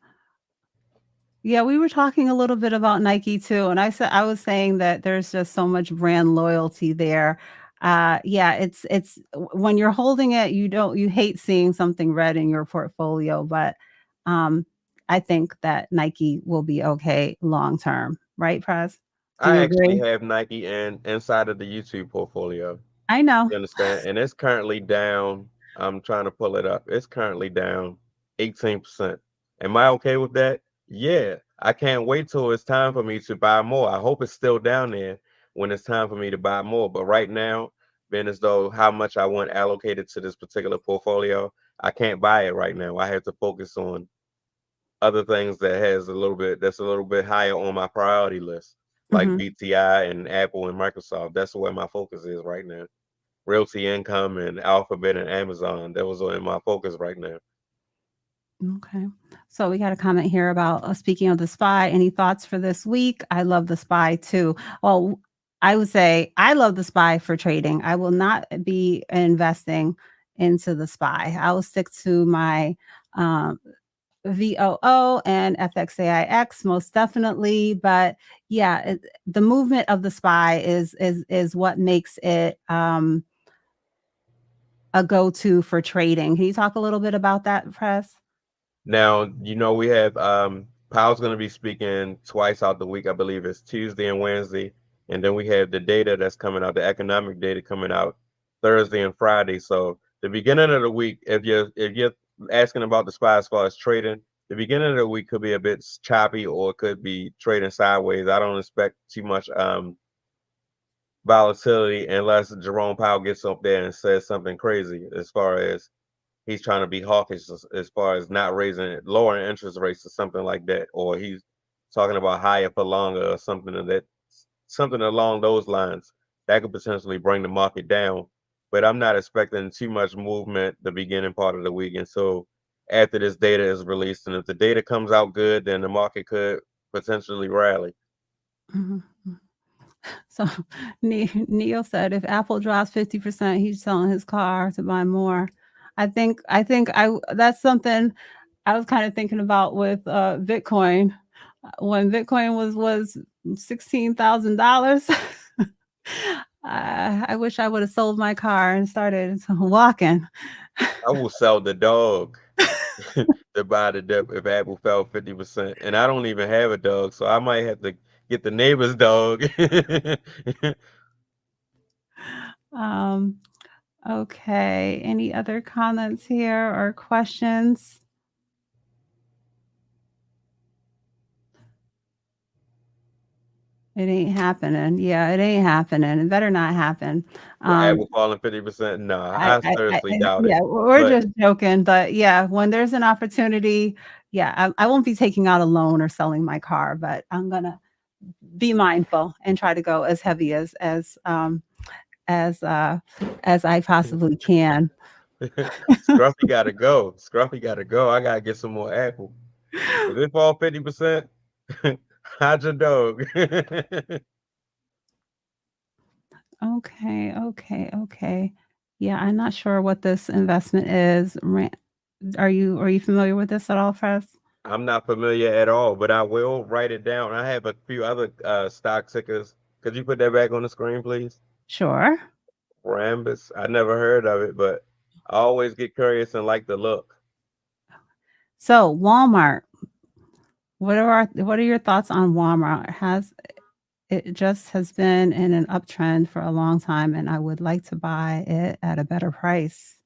Yeah, we were talking a little bit about Nike too, and I was saying that there's just so much brand loyalty there. Yeah, when you're holding it, you hate seeing something red in your portfolio, but um, I think that Nike will be okay long term, right, Prez? Do I you actually agree? have Nike inside of the YouTube portfolio. I know. You understand? And it's currently down. I'm trying to pull it up. It's currently down 18%. Am I okay with that? Yeah. I can't wait till it's time for me to buy more. I hope it's still down there when it's time for me to buy more. But right now, being as though how much I want allocated to this particular portfolio, I can't buy it right now. I have to focus on other things that's a little bit higher on my priority list, like Mhm. BTI and Apple and Microsoft. That's where my focus is right now. Realty Income and Alphabet and Amazon. That was in my focus right now. Okay. So we got a comment here about speaking of the spy. Any thoughts for this week? I love the spy too. Well, I would say I love the spy for trading. I will not be investing into the spy. I will stick to my um, VOO and FXAIX most definitely. But yeah, the movement of the spy is what makes it a go to for trading. Can you talk a little bit about that, Press? Now, we have Powell's going to be speaking twice out the week. I believe it's Tuesday and Wednesday, and then we have the data that's coming out, the economic data coming out Thursday and Friday. So the beginning of the week, if you're asking about the spy as far as trading, the beginning of the week could be a bit choppy or it could be trading sideways. I don't expect too much volatility unless Jerome Powell gets up there and says something crazy as far as he's trying to be hawkish as far as not raising lowering interest rates or something like that, or he's talking about higher for longer or something along those lines that could potentially bring the market down. But I'm not expecting too much movement the beginning part of the week. And so after this data is released, and if the data comes out good, then the market could potentially rally. Mhm. So Neil said if Apple drops 50%, he's selling his car to buy more. I think that's something I was kind of thinking about with Bitcoin. When Bitcoin was $16,000, I wish I would have sold my car and started walking. I will sell the dog to buy the dip if Apple fell 50%. And I don't even have a dog, so I might have to get the neighbor's dog. Um, okay. Any other comments here or questions? It ain't happening. Yeah, it ain't happening. It better not happen. With Um, Apple falling 50%, no, I seriously doubt it. yeah, we're But just joking, but yeah, when there's an opportunity, yeah, I won't be taking out a loan or selling my car, but I'm gonna be mindful and try to go as heavy as uh as I possibly can. Scruffy gotta go. Scruffy gotta go. I gotta get some more Apple. If it fall 50%, hide your dog. Okay, okay, okay. Yeah, I'm not sure what this investment is. Are you familiar with this at all, Fres? I'm not familiar at all, but I will write it down. I have a few other stock tickers. Could you put that back on the screen, please? Sure. Rambus. I never heard of it, but I always get curious and like the look. So Walmart, what are your thoughts on Walmart? It just has been in an uptrend for a long time, and I would like to buy it at a better price.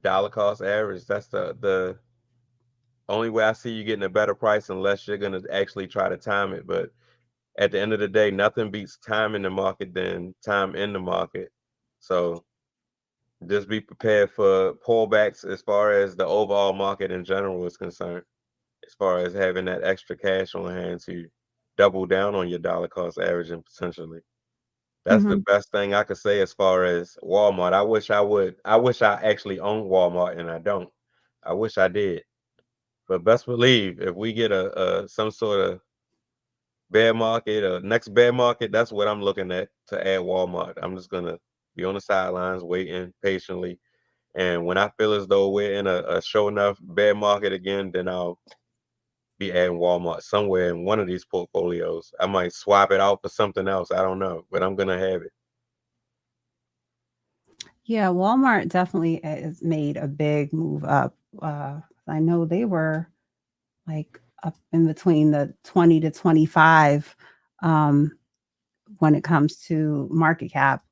Dollar cost average. That's the only way I see you getting a better price unless you're gonna actually try to time it. But at the end of the day, nothing beats time in the market than time in the market. So just be prepared for pullbacks as far as the overall market in general is concerned, as far as having that extra cash on hand to double down on your dollar cost average and potentially. That's the Mhm. best thing I could say as far as Walmart. I wish I actually owned Walmart and I don't. I wish I did. But best believe if we get a some sort of bear market or next bear market, that's what I'm looking at to add Walmart. I'm just gonna be on the sidelines waiting patiently. And when I feel as though we're in a show enough bear market again, then I'll be adding Walmart somewhere in one of these portfolios. I might swap it out for something else. I don't know, but I'm gonna have it. Yeah, Walmart definitely has made a big move up. I know they were like up in between the 20 to 25 um, when it comes to market cap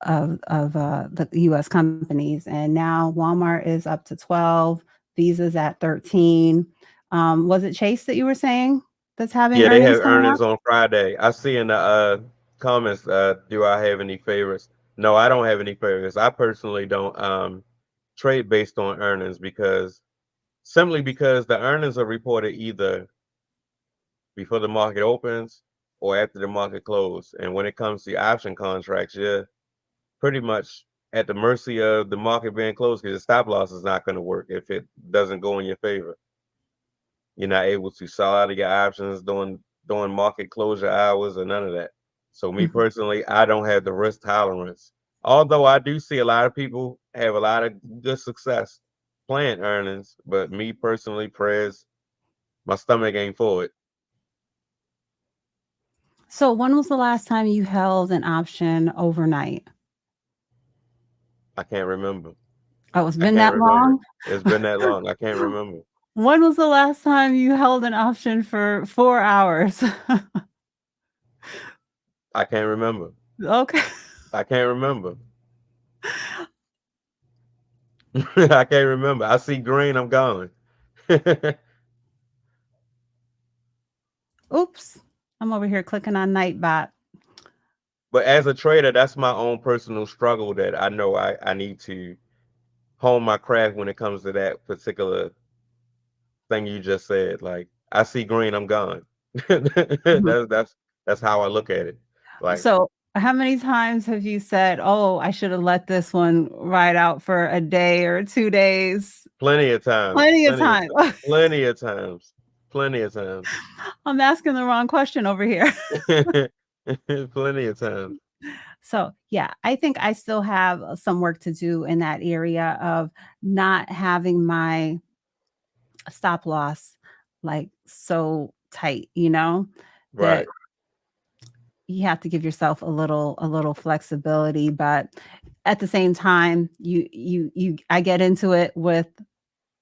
of the U.S. companies, and now Walmart is up to 12, Visa's at 13. Was it Chase that you were saying that's having Yeah, they earnings have coming earnings up? on Friday. I see in the comments, do I have any favorites? No, I don't have any favorites. I personally don't trade based on earnings because simply because the earnings are reported either before the market opens or after the market closes. And when it comes to option contracts, you're pretty much at the mercy of the market being closed because the stop loss is not going to work if it doesn't go in your favor. You're not able to sell out of your options during market closure hours or none of that. So me Mhm. personally, I don't have the risk tolerance. Although I do see a lot of people have a lot of good success playing earnings, but me personally, Prez, my stomach ain't for it. So when was the last time you held an option overnight? I can't remember. Oh, it's I been can't that remember. long? It's been that long. I can't remember. When was the last time you held an option for 4 hours? I can't remember. Okay. I can't remember. I can't remember. I see green, I'm gone. But Oops. I'm over here clicking on Nightbot. as a trader, that's my own personal struggle that I know I need to hone my craft when it comes to that particular thing you just said. Like I see green, I'm gone. Mhm. That's how I look at it. Like So, how many times have you said, "Oh, I should have let this one ride out for a day or 2 days?" plenty of times, Plenty of time. plenty of times, plenty of times, I'm asking the wrong question over here. plenty of times. So, yeah, I think I still have some work to do in that area of not having my stop loss like so tight, Right. that you have to give yourself a little flexibility, but at the same time, you I get into it with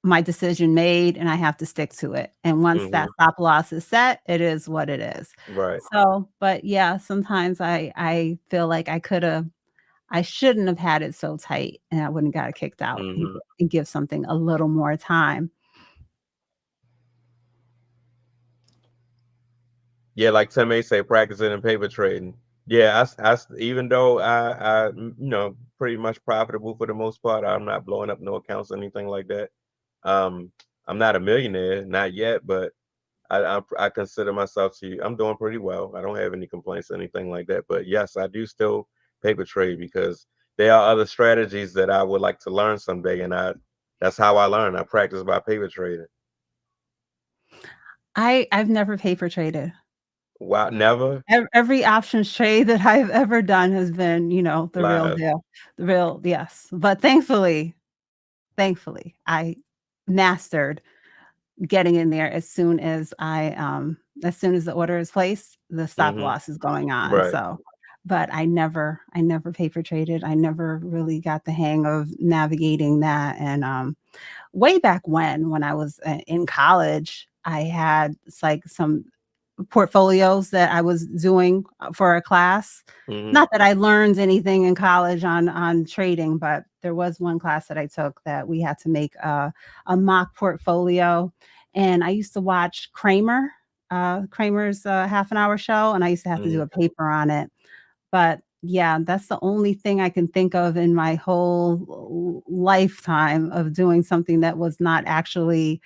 my decision made and I have to stick to it. And once that Hmm. stop loss is set, it is what it is. Right. So, but yeah, sometimes I feel like I shouldn't have had it so tight and I wouldn't got kicked out Hmm. and give something a little more time. Yeah, like Tim may say, practicing and paper trading. Yeah, even though pretty much profitable for the most part, I'm not blowing up no accounts or anything like that. Um, I'm not a millionaire, not yet, but I consider myself I'm doing pretty well. I don't have any complaints or anything like that. But yes, I do still paper trade because there are other strategies that I would like to learn someday, and That's how I learned. I practiced by paper trading. I've never paper traded. Wow, never Every options trade that I've ever done has been, the real live. deal. The real yes. But thankfully, I mastered getting in there as soon as the order is placed, the stop Hmm. loss is going on, Right. so but I never paper traded. I never really got the hang of navigating that, and, way back when I was, in college, I had, like, some portfolios that I was doing, for a class. Hmm. Not that I learned anything in college on trading, but there was one class that I took that we had to make a mock portfolio, and I used to watch Kramer's, half an hour show, and I used to have to do Hmm. a paper on it. But yeah, that's the only thing I can think of in my whole lifetime of doing something that was not actually,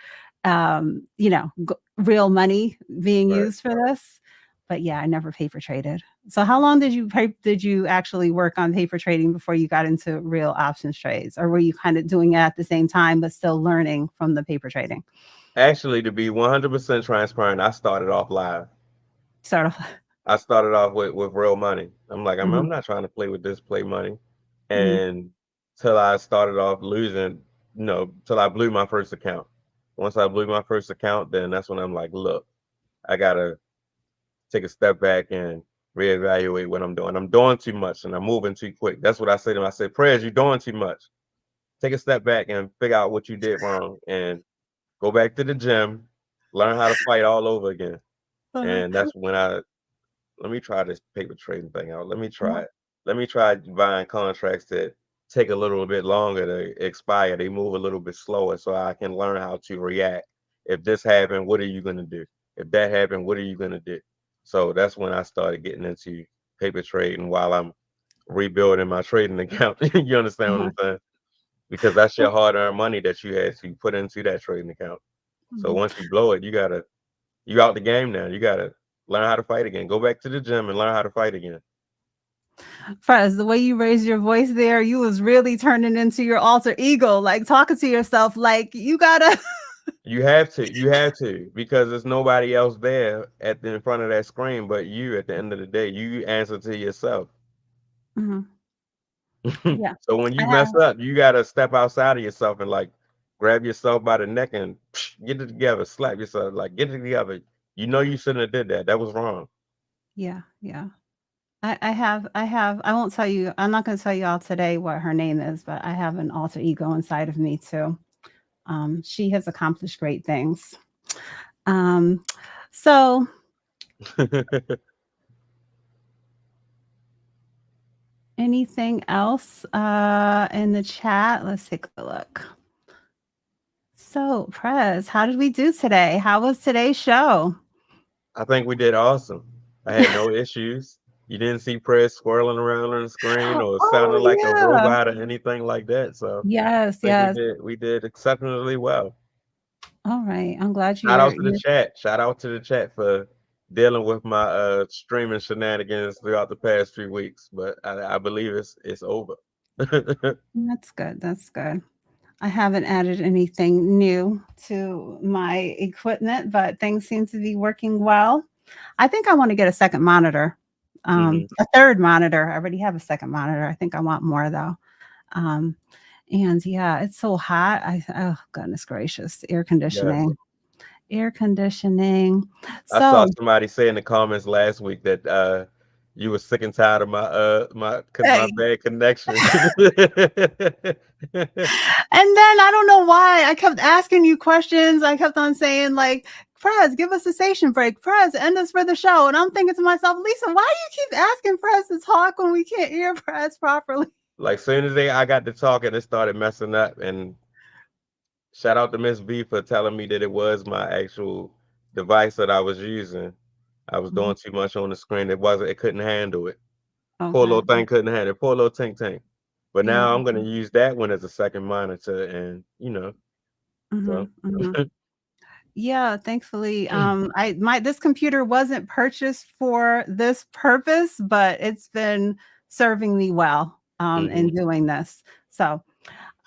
real money being Right. used for this. But yeah, I never paper traded. So how long did you actually work on paper trading before you got into real options trades? Or were you kind of doing it at the same time, but still learning from the paper trading? Actually, to be 100% transparent, I started off live. Sort of. I started off with real money. I'm like, I'm Mhm, not trying to play with this play money. mhm, And till I started off losing, till I blew my first account. Once I blew my first account, then that's when I'm like, look, I gotta take a step back and reevaluate what I'm doing. I'm doing too much and I'm moving too quick. That's what I say to him. I said, Prez, you're doing too much. Take a step back and figure out what you did wrong and go back to the gym, learn how to fight all over again. uh-huh, And that's when let me try this paper trading thing out. Let me try uh-huh, it. Let me try buying contracts that take a little bit longer to expire. They move a little bit slower so I can learn how to react. If this happened, what are you going to do? If that happened, what are you going to do? So that's when I started getting into paper trading while I'm rebuilding my trading account. You understand what uh-huh. I'm saying? Because that's your hard-earned money that you had to put into that trading account. So Mhm. once you blow it, you out the game now. You gotta learn how to fight again. Go back to the gym and learn how to fight again. Fez, the way you raised your voice there, you was really turning into your alter ego, like talking to yourself, like you gotta. You have to, because there's nobody else there in front of that screen but you. At the end of the day, you answer to yourself. Mhm. Yeah, So when I you have. mess up, you gotta step outside of yourself and like grab yourself by the neck and get it together. Slap yourself, like get it together. You know you shouldn't have did that. That was wrong. Yeah, yeah. I won't tell you. I'm not going to tell you all today what her name is, but I have an alter ego inside of me too. She has accomplished great things. Um, so anything else in the chat? Let's take a look. So, Prez, how did we do today? How was today's show? I think we did awesome. I had no issues. You didn't see Press swirling around on the screen or Oh sounding like a yeah. robot or anything like that. So Yes, I think yes. we did exceptionally well. All right. I'm glad Shout you're out to the you're chat. Shout out to the chat for dealing with my streaming shenanigans throughout the past 3 weeks. But I believe it's over. That's good. That's good. I haven't added anything new to my equipment, but things seem to be working well. I think I want to get a second monitor, Hmm. a third monitor. I already have a second monitor. I think I want more though. Um, and yeah, it's so hot. Oh goodness gracious, Yes. air conditioning. I saw So, somebody say in the comments last week that you were sick and tired of my hey, bad connection. and then I don't know why I kept asking you questions. I kept on saying like, Prez, give us a station break. Prez, end us for the show. And I'm thinking to myself, Lisa, why do you keep asking Prez to talk when we can't hear Prez properly? Like soon as I got to talking, it started messing up. And shout out to Miss V for telling me that it was my actual device that I was using. I was Mhm. doing too much on the screen. It couldn't handle it. Poor little Okay. thing couldn't handle it. Poor little tink tink. But Yeah. now I'm gonna use that one as a second monitor, and Hmm. so Hmm. Yeah, thankfully, I my this computer wasn't purchased for this purpose, but it's been serving me well hmm. in doing this. So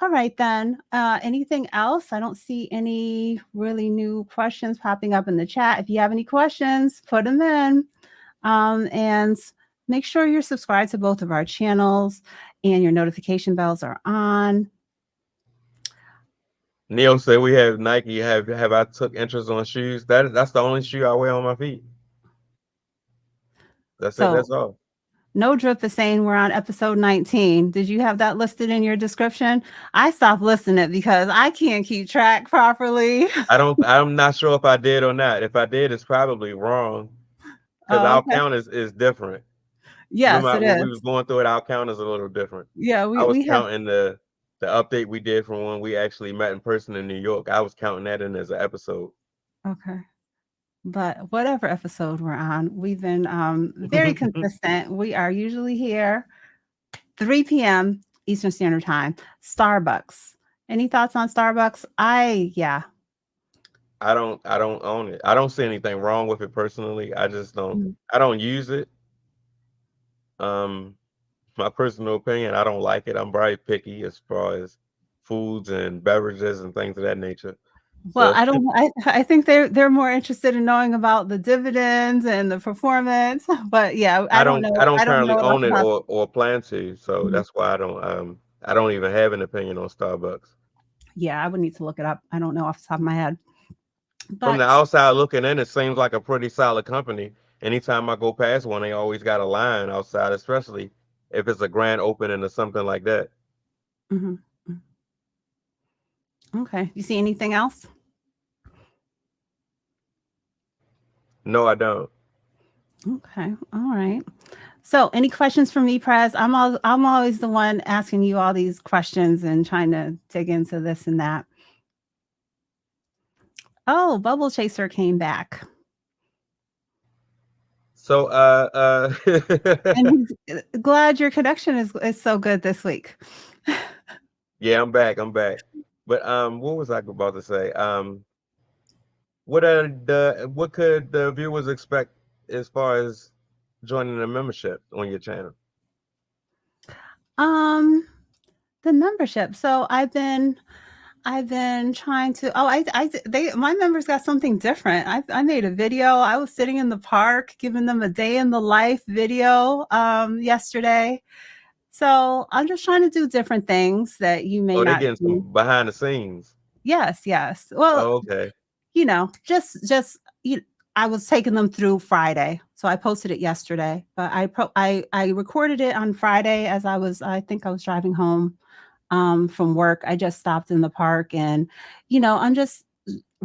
All right then. Anything else? I don't see any really new questions popping up in the chat. If you have any questions, put them in. And make sure you're subscribed to both of our channels and your notification bells are on. Neil said we have Nike. Have I took interest on shoes? That's the only shoe I wear on my feet. That's it. So That's all. No Drip is saying we're on episode 19. Did you have that listed in your description? I stopped listening because I can't keep track properly. I don't. I'm not sure if I did or not. If I did, it's probably wrong because Oh, our okay. count is different. Remember Yes, it when we was is. going through it, our count is a little different. Yeah, I was we have counting the update we did from when we actually met in person in New York. I was counting that in as an episode. okay. But whatever episode we're on, we've been very consistent. We are usually here 3 p.m. Eastern Standard Time. Starbucks. Any thoughts on Starbucks? Yeah. I don't own it. I don't see anything wrong with it personally. I just don't. Mm. I don't use it. Um, my personal opinion, I don't like it. I'm very picky as far as foods and beverages and things of that nature. Well, So I don't I think they're more interested in knowing about the dividends and the performance, but yeah, I don't I don't currently know enough own it about or plan to. So Mhm. that's why I don't even have an opinion on Starbucks. Yeah, I would need to look it up. I don't know off the top of my head. From the But outside looking in, it seems like a pretty solid company. Anytime I go past one, they always got a line outside, especially if it's a grand opening or something like that. mhm, mm, okay. You see anything else? No, I don't. Okay. All right. So, any questions for me, Prez? I'm always the one asking you all these questions and trying to dig into this and that. Oh, Bubble Chaser came back. So And he's glad your connection is so good this week. yeah, I'm back. I'm back. But what was I about to say? What could the viewers expect as far as joining a membership on your channel? Um, the membership. So I've been trying to. Oh, they my members got something different. I made a video. I was sitting in the park giving them a day in the life video yesterday. So I'm just trying to do different things that you may Oh, they not getting see. some behind the scenes. Yes, yes. Well, Oh, okay. just you I was taking them through Friday. So I posted it yesterday, but I recorded it on Friday as I think I was driving home from work. I just stopped in the park and I'm just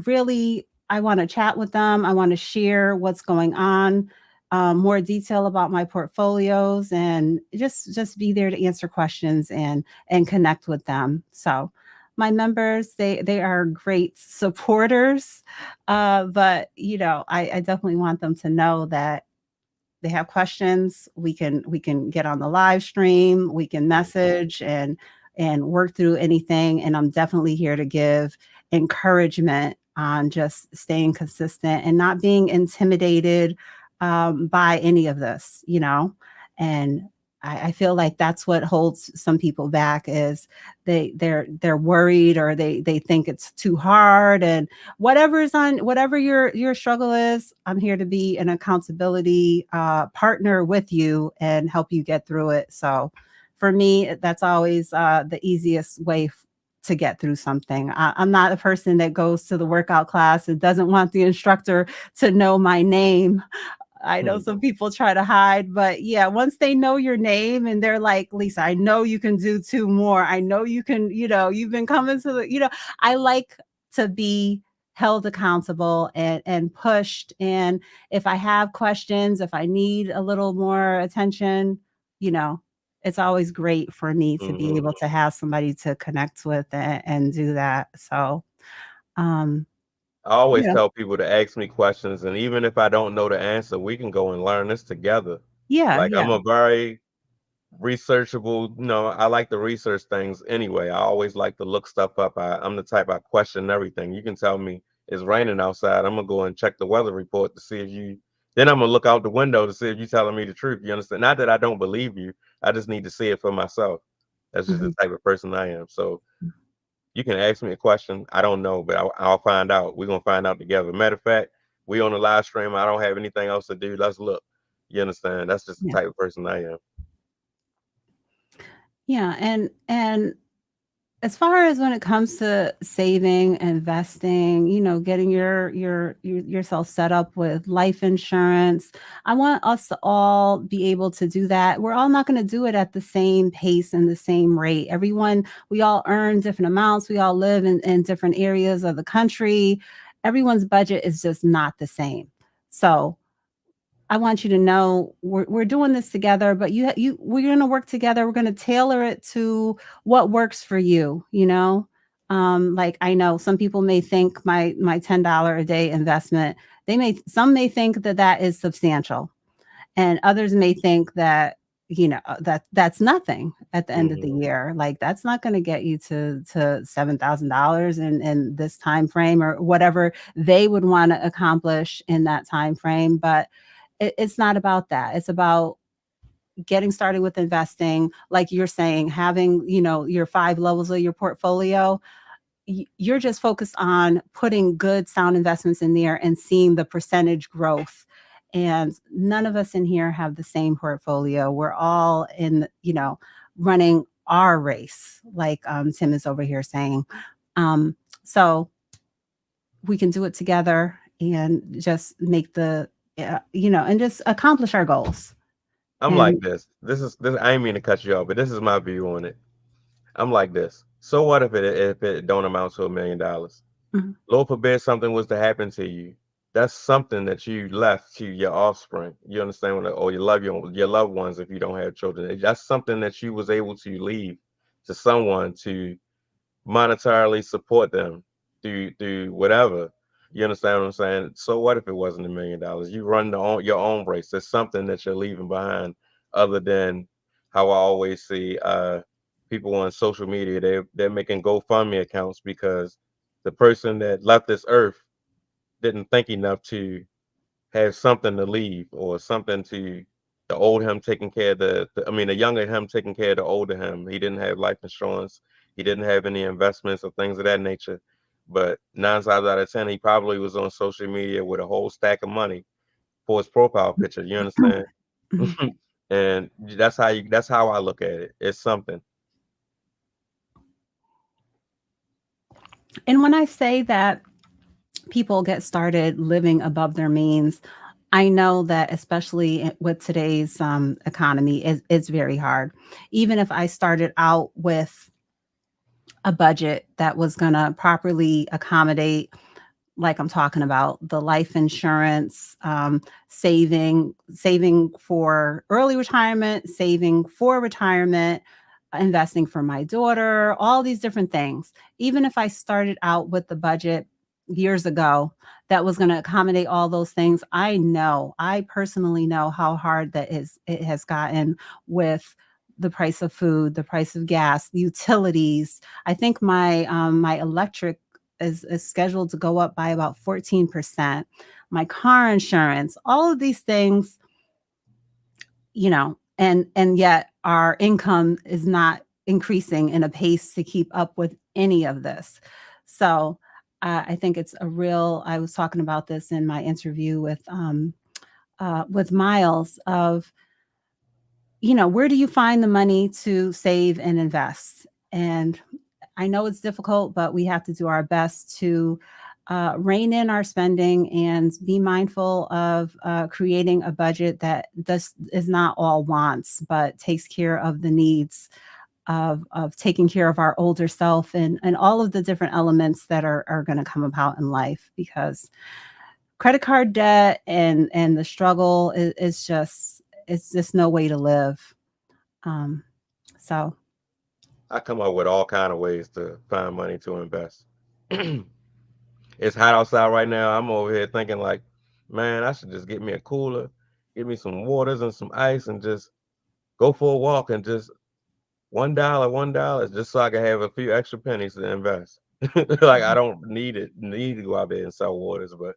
really I want to chat with them. I want to share what's going on, more detail about my portfolios and just be there to answer questions and connect with them. So my members, they are great supporters, but I definitely want them to know that they have questions, we can get on the live stream, we can message and work through anything. And I'm definitely here to give encouragement on just staying consistent and not being intimidated by any of this. And I feel like that's what holds some people back is they're worried or they think it's too hard and whatever your struggle is, I'm here to be an accountability partner with you and help you get through it. So for me, that's always the easiest way to get through something. I'm not a person that goes to the workout class and doesn't want the instructor to know my name. I know Hmm. some people try to hide, but yeah, once they know your name and they're like, Lisa, I know you can do two more. I know you can, you've been coming to I like to be held accountable and pushed. And if I have questions, if I need a little more attention, you know, it's always great for me to be Hmm. able to have somebody to connect with and do that. So, um, I always yeah, tell people to ask me questions, and even if I don't know the answer, we can go and learn this together. yeah, Like yeah. I'm a very researchable, I like to research things anyway. I always like to look stuff up. I'm the type I question everything. You can tell me it's raining outside. I'm gonna go and check the weather report to see if you. Then I'm gonna look out the window to see if you're telling me the truth. You understand? Not that I don't believe you. I just need to see it for myself. That's just the Mhm. type of person I am. So you can ask me a question. I don't know, but I'll find out. We're gonna find out together. Matter of fact, we on the live stream. I don't have anything else to do. Let's look. You understand? That's just the Yeah. type of person I am. Yeah, and as far as when it comes to saving, investing, getting yourself set up with life insurance, I want us to all be able to do that. We're all not going to do it at the same pace and the same rate. We all earn different amounts. We all live in different areas of the country. Everyone's budget is just not the same. So I want you to know we're doing this together, but we're going to work together. We're going to tailor it to what works for you. Like I know some people may think my $10 a day investment. Some may think that is substantial, and others may think that that's nothing at the end of the Hmm. year. Like that's not going to get you to $7,000 in this time frame or whatever they would want to accomplish in that time frame. But it's not about that. It's about getting started with investing, like you're saying, having your 5 levels of your portfolio. You're just focused on putting good sound investments in there and seeing the percentage growth. And none of us in here have the same portfolio. We're all running our race, like Tim is over here saying. So we can do it together and just make and just accomplish our goals. I'm like And this. This. I ain't mean to cut you off, but this is my view on it. I'm like this. So what if it don't amount to $1 million? mhm, Lord forbid something was to happen to you. That's something that you left to your offspring. You understand what? Or your loved ones if you don't have children. That's something that you was able to leave to someone to monetarily support them through whatever. You understand what I'm saying? So what if it wasn't $1 million? You run your own race. There's something that you're leaving behind, other than how I always see people on social media. They're making GoFundMe accounts because the person that left this earth didn't think enough to have something to leave, or something to the old him taking care of the younger him taking care of the older him. He didn't have life insurance. He didn't have any investments or things of that nature. But 9 times out of 10, he probably was on social media with a whole stack of money for his profile picture. You understand? mhm. And that's how I look at it. It's something. And when I say that people get started living above their means, I know that especially with today's economy, it's very hard. Even if I started out with a budget that was going to properly accommodate, like I'm talking about, the life insurance, saving for early retirement, saving for retirement, investing for my daughter, all these different things. Even if I started out with the budget years ago that was going to accommodate all those things, I personally know how hard it has gotten with the price of food, the price of gas, utilities. I think my electric is scheduled to go up by about 14%. My car insurance, all of these things, and yet our income is not increasing in a pace to keep up with any of this. So I think it's a real. I was talking about this in my interview with Miles of where do you find the money to save and invest? And I know it's difficult, but we have to do our best to rein in our spending and be mindful of creating a budget that is not all wants, but takes care of the needs of taking care of our older self and all of the different elements that are going to come about in life. Because credit card debt and the struggle is just it's just no way to live. Um, so I come up with all kind of ways to find money to invest. It's hot outside right now. I'm over here thinking like, man, I should just get me a cooler, get me some waters and some ice, and just go for a walk and just $1, just so I can have a few extra pennies to invest. Like I don't need to go out there and sell waters, but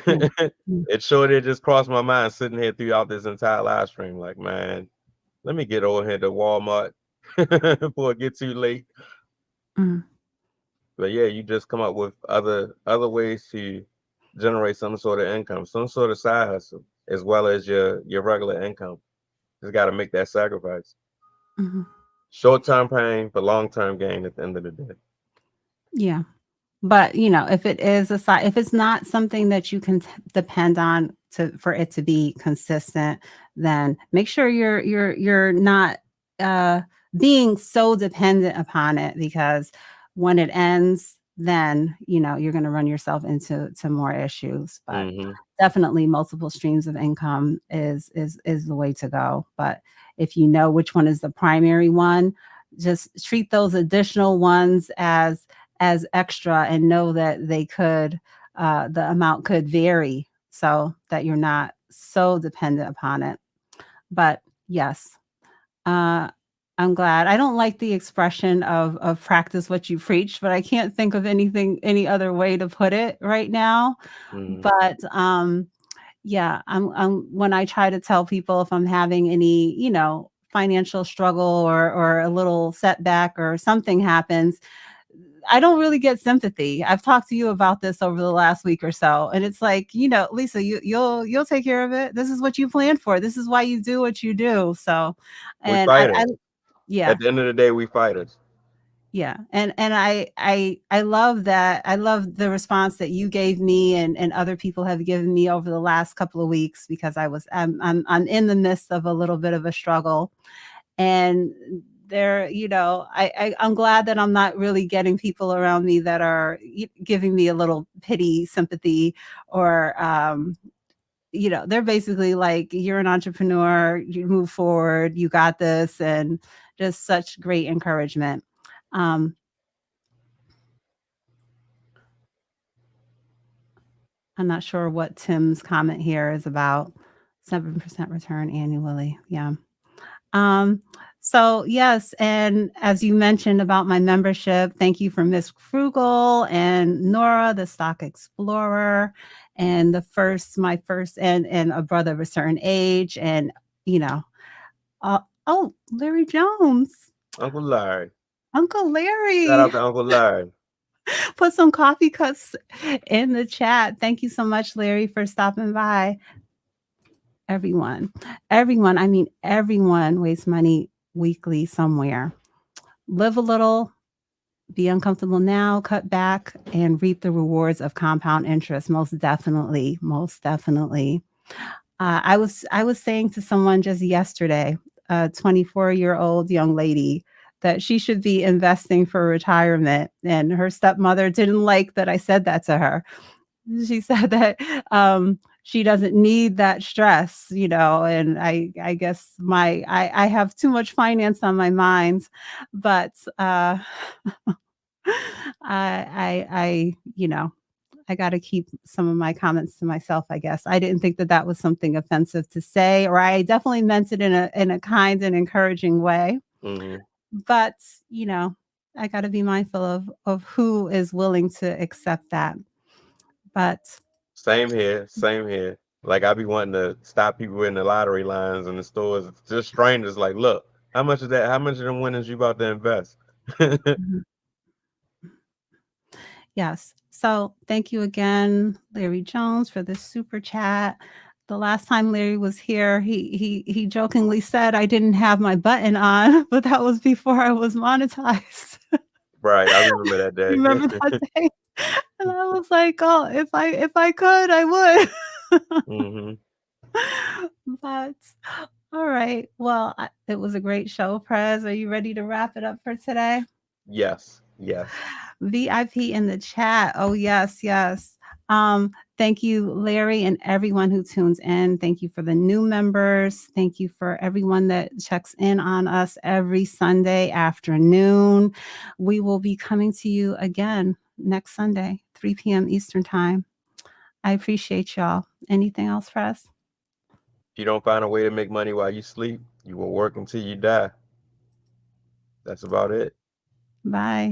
yeah. Mm. it sure did just cross my mind sitting here throughout this entire live stream. Like, man, let me get over here to Walmart before it get too late. Mm, But yeah, you just come up with other ways to generate some sort of income, some sort of side hustle, as well as your regular income. Just got to make that sacrifice. mhm. Short term pain for long term gain at the end of the day. Yeah. But, if it is if it's not something that you can depend on for it to be consistent, then make sure you're not uh being so dependent upon it, because when it ends, then, you're going to run yourself into more issues. But Hmm. definitely multiple streams of income is the way to go. But if you know which one is the primary one, just treat those additional ones as extra, and know that the amount could vary, so that you're not so dependent upon it. But yes, uh, I'm glad. I don't like the expression of practice what you preach, but I can't think of any other way to put it right now. Hmm. But yeah, I'm when I try to tell people if I'm having any, financial struggle, or a little setback, or something happens, I don't really get sympathy. I've talked to you about this over the last week or so, and it's like, Lisa, you'll take care of it. This is what you planned for. This is why you do what you do. So, We and I fighters. yeah, At the end of the day, we fighters. yeah, and I love that. I love the response that you gave me, and other people have given me over the last couple of weeks, because I'm in the midst of a little bit of a struggle. And there, I'm glad that I'm not really getting people around me that are giving me a little pity, sympathy, or they're basically like, you're an entrepreneur, you move forward, you got this, and just such great encouragement. um I'm not sure what Tim's comment here is about. 7% return annually. Yeah. Um, so yes, and as you mentioned about my membership, thank you for Miss Frugal and Nora, the Stock Explorer, and my first, and a brother of a certain age, and you know, oh, Larry Jones, Uncle Larry. Uncle Shout Larry, out to Uncle Larry. put some coffee cups in the chat. Thank you so much, Larry, for stopping by. Everyone, I mean, everyone wastes money weekly somewhere. Live a little, be uncomfortable now, cut back, and reap the rewards of compound interest. Most definitely, most definitely. I was saying to someone just yesterday, a 24-year-old young lady, that she should be investing for retirement, and her stepmother didn't like that I said that to her. She said that she doesn't need that stress, and I guess I have too much finance on my mind, but I got to keep some of my comments to myself, I guess. I didn't think that that was something offensive to say, or I definitely meant it in a kind and encouraging way. Hmm. But, you know, I got to be mindful of who is willing to accept that. But Same here. Same here. Like I be wanting to stop people in the lottery lines in the stores. Just strangers. Like, look, how much is that? How much of them winnings you about to invest? mhm. Yes. So thank you again, Larry Jones, for this super chat. The last time Larry was here, he jokingly said I didn't have my button on, but that was before I was monetized. Right. I remember that You day. remember that day? And I was like, "Oh, if I could, I would." Hmm. But all right. Well, it was a great show, Prez. Are you ready to wrap it up for today? Yes. Yes. VIP in the chat. Oh, yes, yes. Thank you, Larry, and everyone who tunes in. Thank you for the new members. Thank you for everyone that checks in on us every Sunday afternoon. We will be coming to you again next Sunday, 3 p.m. Eastern Time. I appreciate y'all. Anything else for us? If you don't find a way to make money while you sleep, you will work until you die. That's about it. Bye.